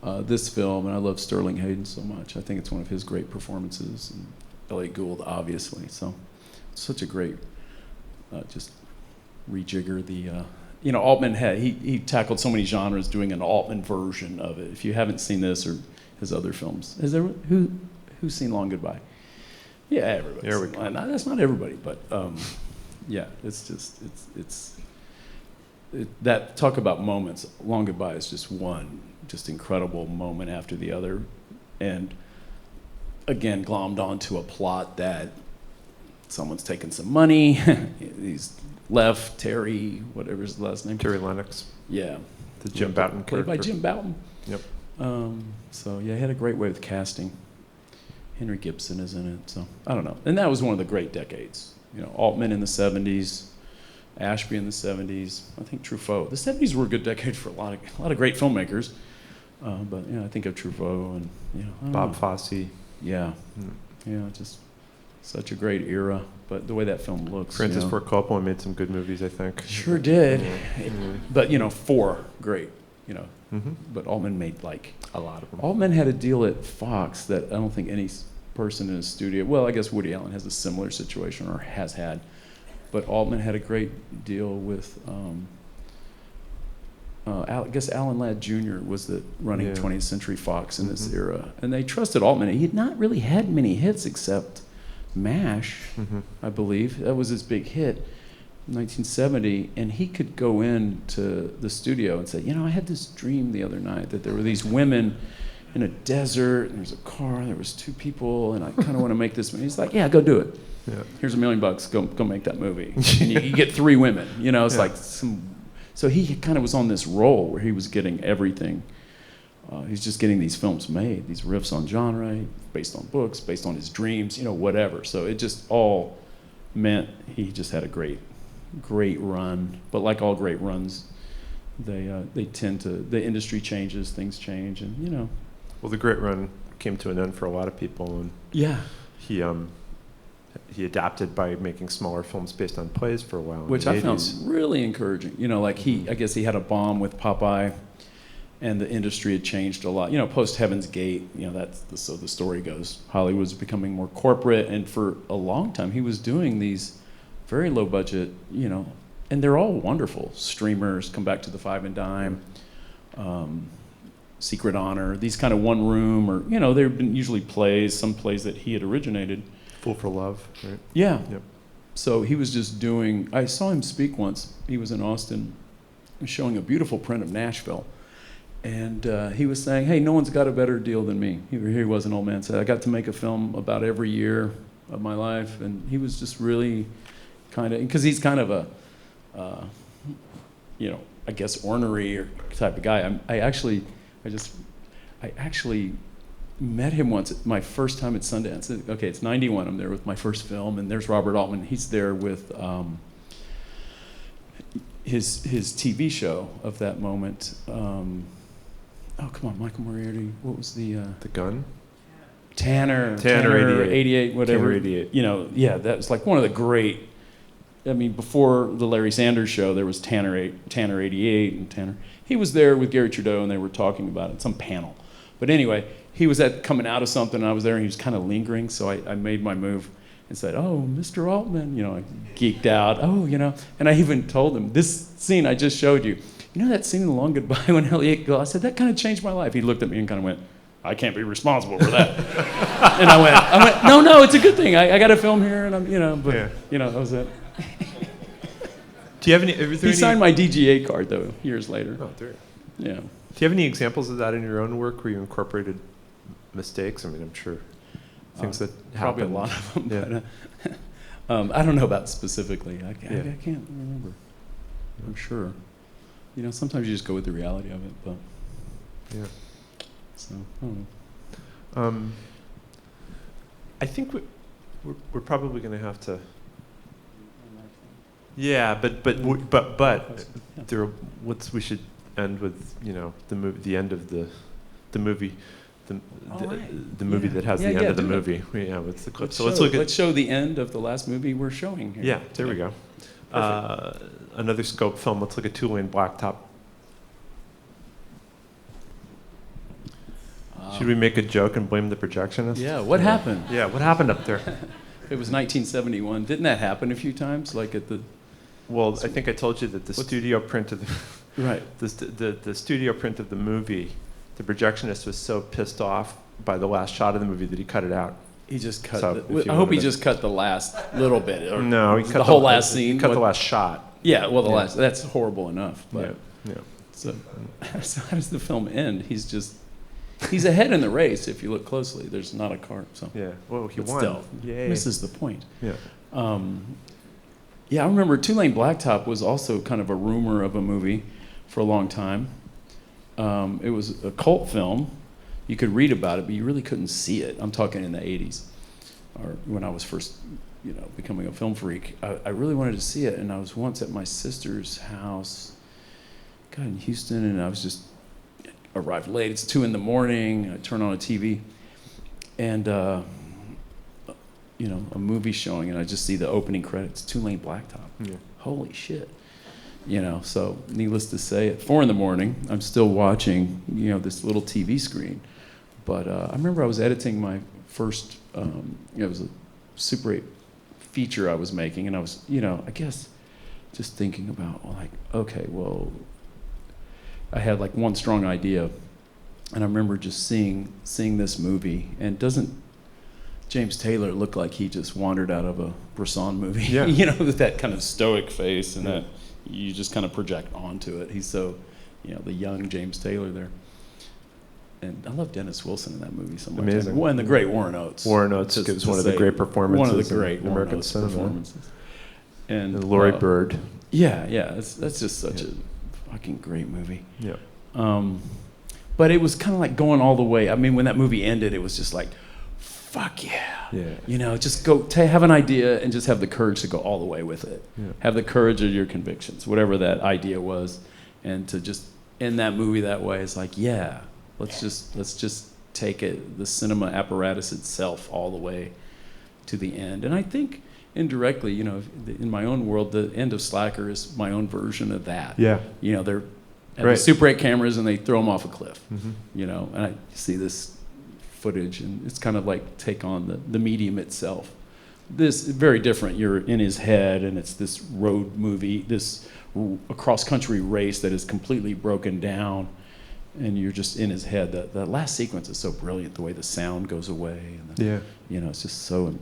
this film, and I love Sterling Hayden so much. I think it's one of his great performances, and Elliot Gould, obviously. So, such a great, just rejigger the. Altman he tackled so many genres doing an Altman version of it. If you haven't seen this or his other films, who's seen Long Goodbye? Yeah, everybody. There we go. That's not everybody, but it's just that talk about moments. Long Goodbye is just one just incredible moment after the other, and again glommed onto a plot that someone's taken some money. He's left Terry, whatever his last name. Terry Lennox. Yeah. The Jim Bouton character. Played by Jim Bouton. Yep. So he had a great way with casting. Henry Gibson is in it, so I don't know. And that was one of the great decades. Altman in the 70s, Ashby in the 70s. I think Truffaut. The 70s were a good decade for a lot of great filmmakers. But I think of Truffaut and Bob Fosse. Yeah. Just such a great era. But the way that film looks. Francis Ford Coppola made some good movies, I think. Sure did. Yeah. But 4 great. Mm-hmm. But Altman made a lot of them. Altman had a deal at Fox that I don't think any person in his studio. Well, I guess Woody Allen has a similar situation or has had. But Altman had a great deal with. I guess Alan Ladd Jr. was running 20th Century Fox in this era, and they trusted Altman. He had not really had many hits except MASH, I believe. That was his big hit, 1970, and he could go into the studio and say, I had this dream the other night that there were these women in a desert, and there's a car, and there was 2 people, and I kind of want to make this movie. He's like, yeah, go do it. Yeah. Here's $1 million, go make that movie. And you get 3 women, it's like some. So he kind of was on this roll where he was getting everything. He's just getting these films made, these riffs on genre, based on books, based on his dreams, whatever. So it just all meant he just had a great run. But like all great runs, they tend to, the industry changes, things change, and Well, the great run came to an end for a lot of people, and he adapted by making smaller films based on plays for a while. Which I found really encouraging. I guess he had a bomb with Popeye, and the industry had changed a lot. Post Heaven's Gate, so the story goes. Hollywood was becoming more corporate, and for a long time he was doing these very low budget, and they're all wonderful. Streamers, Come Back to the Five and Dime, Secret Honor, these kind of one room, or they've been usually some plays that he had originated. Fool for Love, right? Yeah. Yep. So he was just doing, I saw him speak once. He was in Austin showing a beautiful print of Nashville. And he was saying, hey, no one's got a better deal than me. Here he was, an old man, said, I got to make a film about every year of my life. And he was just really kind of, because he's kind of a, I guess ornery type of guy. I actually met him once, my first time at Sundance. Okay, it's 91, I'm there with my first film, and there's Robert Altman. He's there with his TV show of that moment. Oh, come on, Michael Moriarty. What was the Gun? Tanner 88, whatever. Tanner 88. That was like one of the great. Before the Larry Sanders Show, there was Tanner 88, and Tanner. He was there with Gary Trudeau, and they were talking about it, some panel. But anyway, he was coming out of something, and I was there, and he was kind of lingering, so I made my move and said, oh, Mr. Altman, I geeked out, and I even told him, this scene I just showed you, that scene in Long Goodbye when Elliot Gould, I said, that kind of changed my life. He looked at me and kind of went, I can't be responsible for that. And I went, no, it's a good thing. I got a film here, and that was it. Do you have any? He signed my DGA card, though, years later. Oh, there. Yeah. Do you have any examples of that in your own work where you incorporated mistakes? I mean, I'm sure things that probably happen. a lot of them. Yeah. But, I don't know about specifically. I can't remember. I'm sure. Sometimes you just go with the reality of it, but Yeah. so I don't know. I think we're probably going to have to. Yeah, but there. We should end with the end of the movie. The movie that has the end of the movie. Yeah, with the clip. Let's show the end of the last movie we're showing here. Yeah, there we go. Another scope film. Let's look at two-lane blacktop. Should we make a joke and blame the projectionist? Yeah, what happened? Yeah, what happened up there? It was 1971. Didn't that happen a few times? Like at the... Well, I think I told you that the studio print of the... Right. The studio print of the movie, the projectionist was so pissed off by the last shot of the movie that he cut it out. He just cut So, I hope he just cut the last little bit. Or No, he cut the whole last scene. He cut the last shot. Yeah, well, the last... That's horrible enough. But Yeah. So how does the film end? He's ahead in the race if you look closely. There's not a car. So Yeah. Well, he but won. still, Yay. misses the point. Yeah. Yeah, I remember Two Lane Blacktop was also kind of a rumor of a movie for a long time. It was a cult film. You could read about it, but you really couldn't see it. I'm talking in the 80s, or when I was first, becoming a film freak. I really wanted to see it, and I was once at my sister's house, in Houston, and I was just arrived late. It's 2 a.m. I turn on a TV, and a movie showing, and I just see the opening credits, Two Lane Blacktop. Yeah. Holy shit. So needless to say, at 4 a.m, I'm still watching, this little TV screen. But I remember I was editing my first, it was a Super 8 feature I was making, and I was, I guess just thinking about, I had like one strong idea, and I remember just seeing this movie, and doesn't James Taylor look like he just wandered out of a Bresson movie? Yeah. With that kind of stoic face, and that you just kind of project onto it. He's so, the young James Taylor there. And I love Dennis Wilson in that movie so much. Amazing. And the great Warren Oates. Warren Oates gives one of the great performances. One of the great in American cinema. performances. And Laurie Bird. Yeah, that's just such a fucking great movie. Yeah. But it was kind of like going all the way. I mean, when that movie ended, it was just like, fuck yeah. Yeah. Just go have an idea and just have the courage to go all the way with it. Yeah. Have the courage of your convictions, whatever that idea was, and to just end that movie that way. It's like, yeah, let's just take it, the cinema apparatus itself, all the way to the end. And I think indirectly, in my own world, the end of Slacker is my own version of that. Yeah. They're at the Super 8 cameras and they throw them off a cliff. Mm-hmm. And I see this footage, and it's kind of like take on the medium itself. This is very different. You're in his head, and it's this road movie, this a cross-country race that is completely broken down, and you're just in his head. The last sequence is so brilliant, the way the sound goes away, and it's just so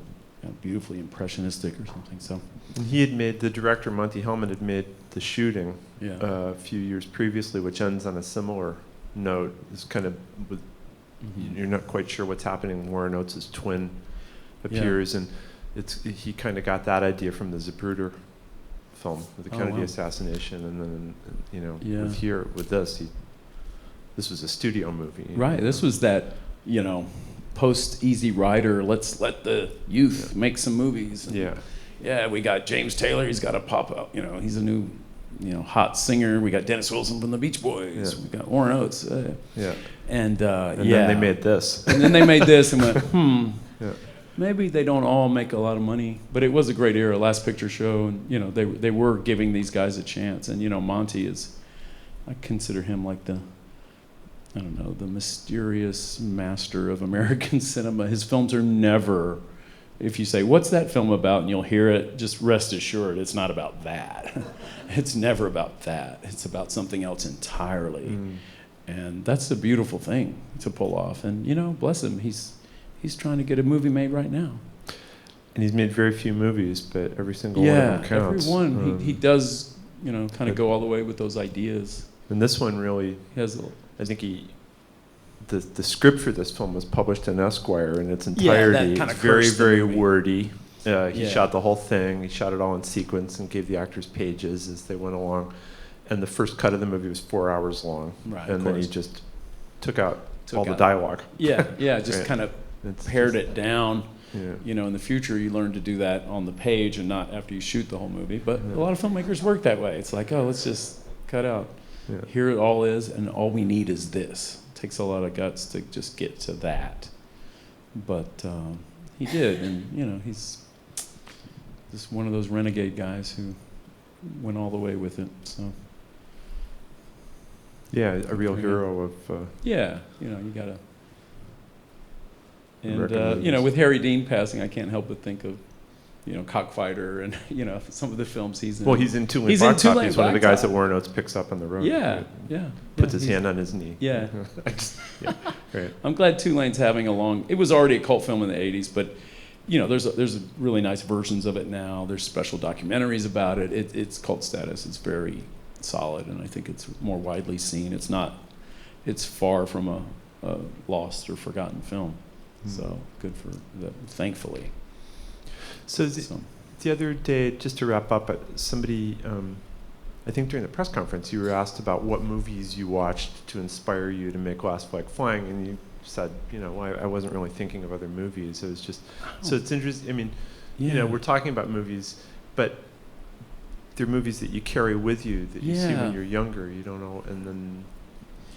beautifully impressionistic or something. So and the director Monty Hellman had made The Shooting a few years previously, which ends on a similar note. It's kind of with, you're not quite sure what's happening. Warren Oates' twin appears, and he kind of got that idea from the Zapruder film, with the Kennedy assassination, and then with this was a studio movie. Right. This was that post Easy Rider. Let's let the youth make some movies. And we got James Taylor. He's got to pop up. He's a new hot singer. We got Dennis Wilson from the Beach Boys. We got Warren Oates. And then they made this. And then they made this and went, maybe they don't all make a lot of money, but it was a great era. Last Picture Show, and they were giving these guys a chance. And Monty is, I consider him like the mysterious master of American cinema. His films are never, if you say, what's that film about, and you'll hear it, just rest assured, it's not about that. It's never about that. It's about something else entirely. And that's a beautiful thing to pull off. And, bless him, he's trying to get a movie made right now. And he's made very few movies, but every single one of them counts. Every one. He does, kind of go all the way with those ideas. And this one really, he has I think the script for this film was published in Esquire in its Yeah, entirety. that kinda It's very, cursed the very movie. wordy. He Yeah. shot the whole thing. He shot it all in sequence and gave the actors pages as they went along. And the first cut of the movie was 4 hours long. Right, and of then he course. just took out Took all the out- dialogue. Yeah, yeah, just Right. kind of It's pared just- it down. Yeah. You know, in the future, you learn to do that on the page and not after you shoot the whole movie. But Yeah. a lot of filmmakers work that way. It's like, oh, let's just cut out. Yeah. Here it all is, and all we need is this. It takes a lot of guts to just get to that. But he did, and you know, he's just one of those renegade guys who went all the way with it. So Yeah, a real Yeah. hero of. yeah, you know, you gotta. And Recommend you know, this. with Harry Dean passing, I can't help but think of, you know, Cockfighter and you know some of the films he's in. Well, he's in Two Lane He's in Blacktop. Two Lane He's one of the guys that Blacktop. Warren Oates picks up on the road. Yeah, Right. yeah. Puts yeah, his hand on his knee. Yeah. I just, yeah. Right. I'm glad Two Lane's having a long. It was already a cult film in the '80s, but you know, there's really nice versions of it now. There's special documentaries about it. It's cult status. It's very solid, and I think it's more widely seen. It's not. It's far from a lost or forgotten film. So good for that. Thankfully. So So. the other day, just to wrap up, somebody, I think during the press conference, you were asked about what movies you watched to inspire you to make Last Flag Flying, and you said, you know, I wasn't really thinking of other movies. It was just, so it's interesting. I mean, you know, we're talking about movies, but they're movies that you carry with you that you see Yeah. when you're younger. You don't know, and then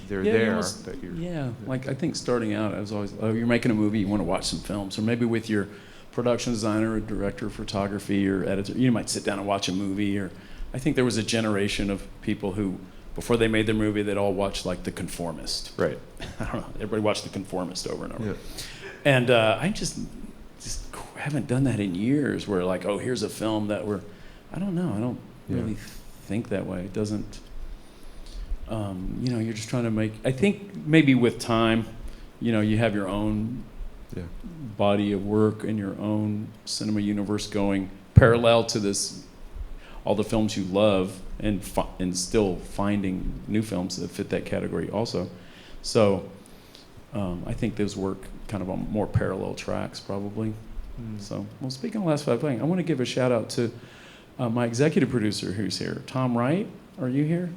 they're Yeah, you there. almost- That you're, Yeah, like I think starting out, I was always, oh, you're making a movie, you want to watch some films, or maybe with your production designer or director of photography or editor, you might sit down and watch a movie. Or I think there was a generation of people who, before they made their movie, they'd all watch like The Conformist. Right. I don't know, everybody watched The Conformist over and over. Yeah. And I just haven't done that in years. Where like, oh, here's a film that I don't know, I don't Yeah. really think that way. It doesn't. You know, you're just trying to make. I think maybe with time, you know, you have your own Yeah. body of work and your own cinema universe going parallel to this, all the films you love, and still finding new films that fit that category also. So I think those work kind of on more parallel tracks probably. So, well, speaking of Last Five Playing, I want to give a shout out to my executive producer who's here, Tom Wright. Are you here?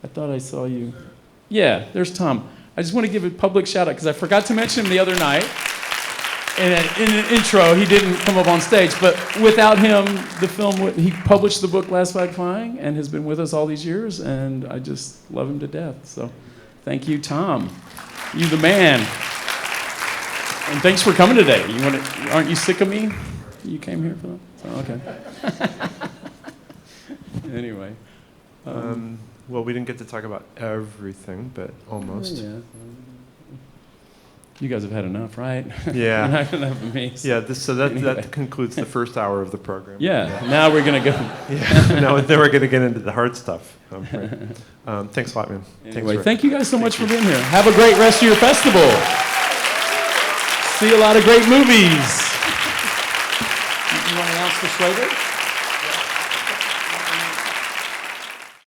I thought I saw you. Yeah, there's Tom. I just want to give a public shout out because I forgot to mention him the other night. In an intro, he didn't come up on stage, but without him, the film, he published the book Last Flag Flying and has been with us all these years, and I just love him to death. So thank you, Tom. You the man. And thanks for coming today. Aren't you sick of me? You came here for that? So, okay. Anyway. Well, we didn't get to talk about everything, but almost. Yeah. You guys have had enough, right? Yeah. Not enough of me. Yeah, so that Anyway. concludes the first hour of the program. Yeah, now we're going to go. Yeah. Now then we're going to get into the hard stuff. Right. Thanks a lot, man. Anyway, Thanks, thank you guys so much for being here. Have a great rest of your festival. See a lot of great movies. You want to announce the Schrader?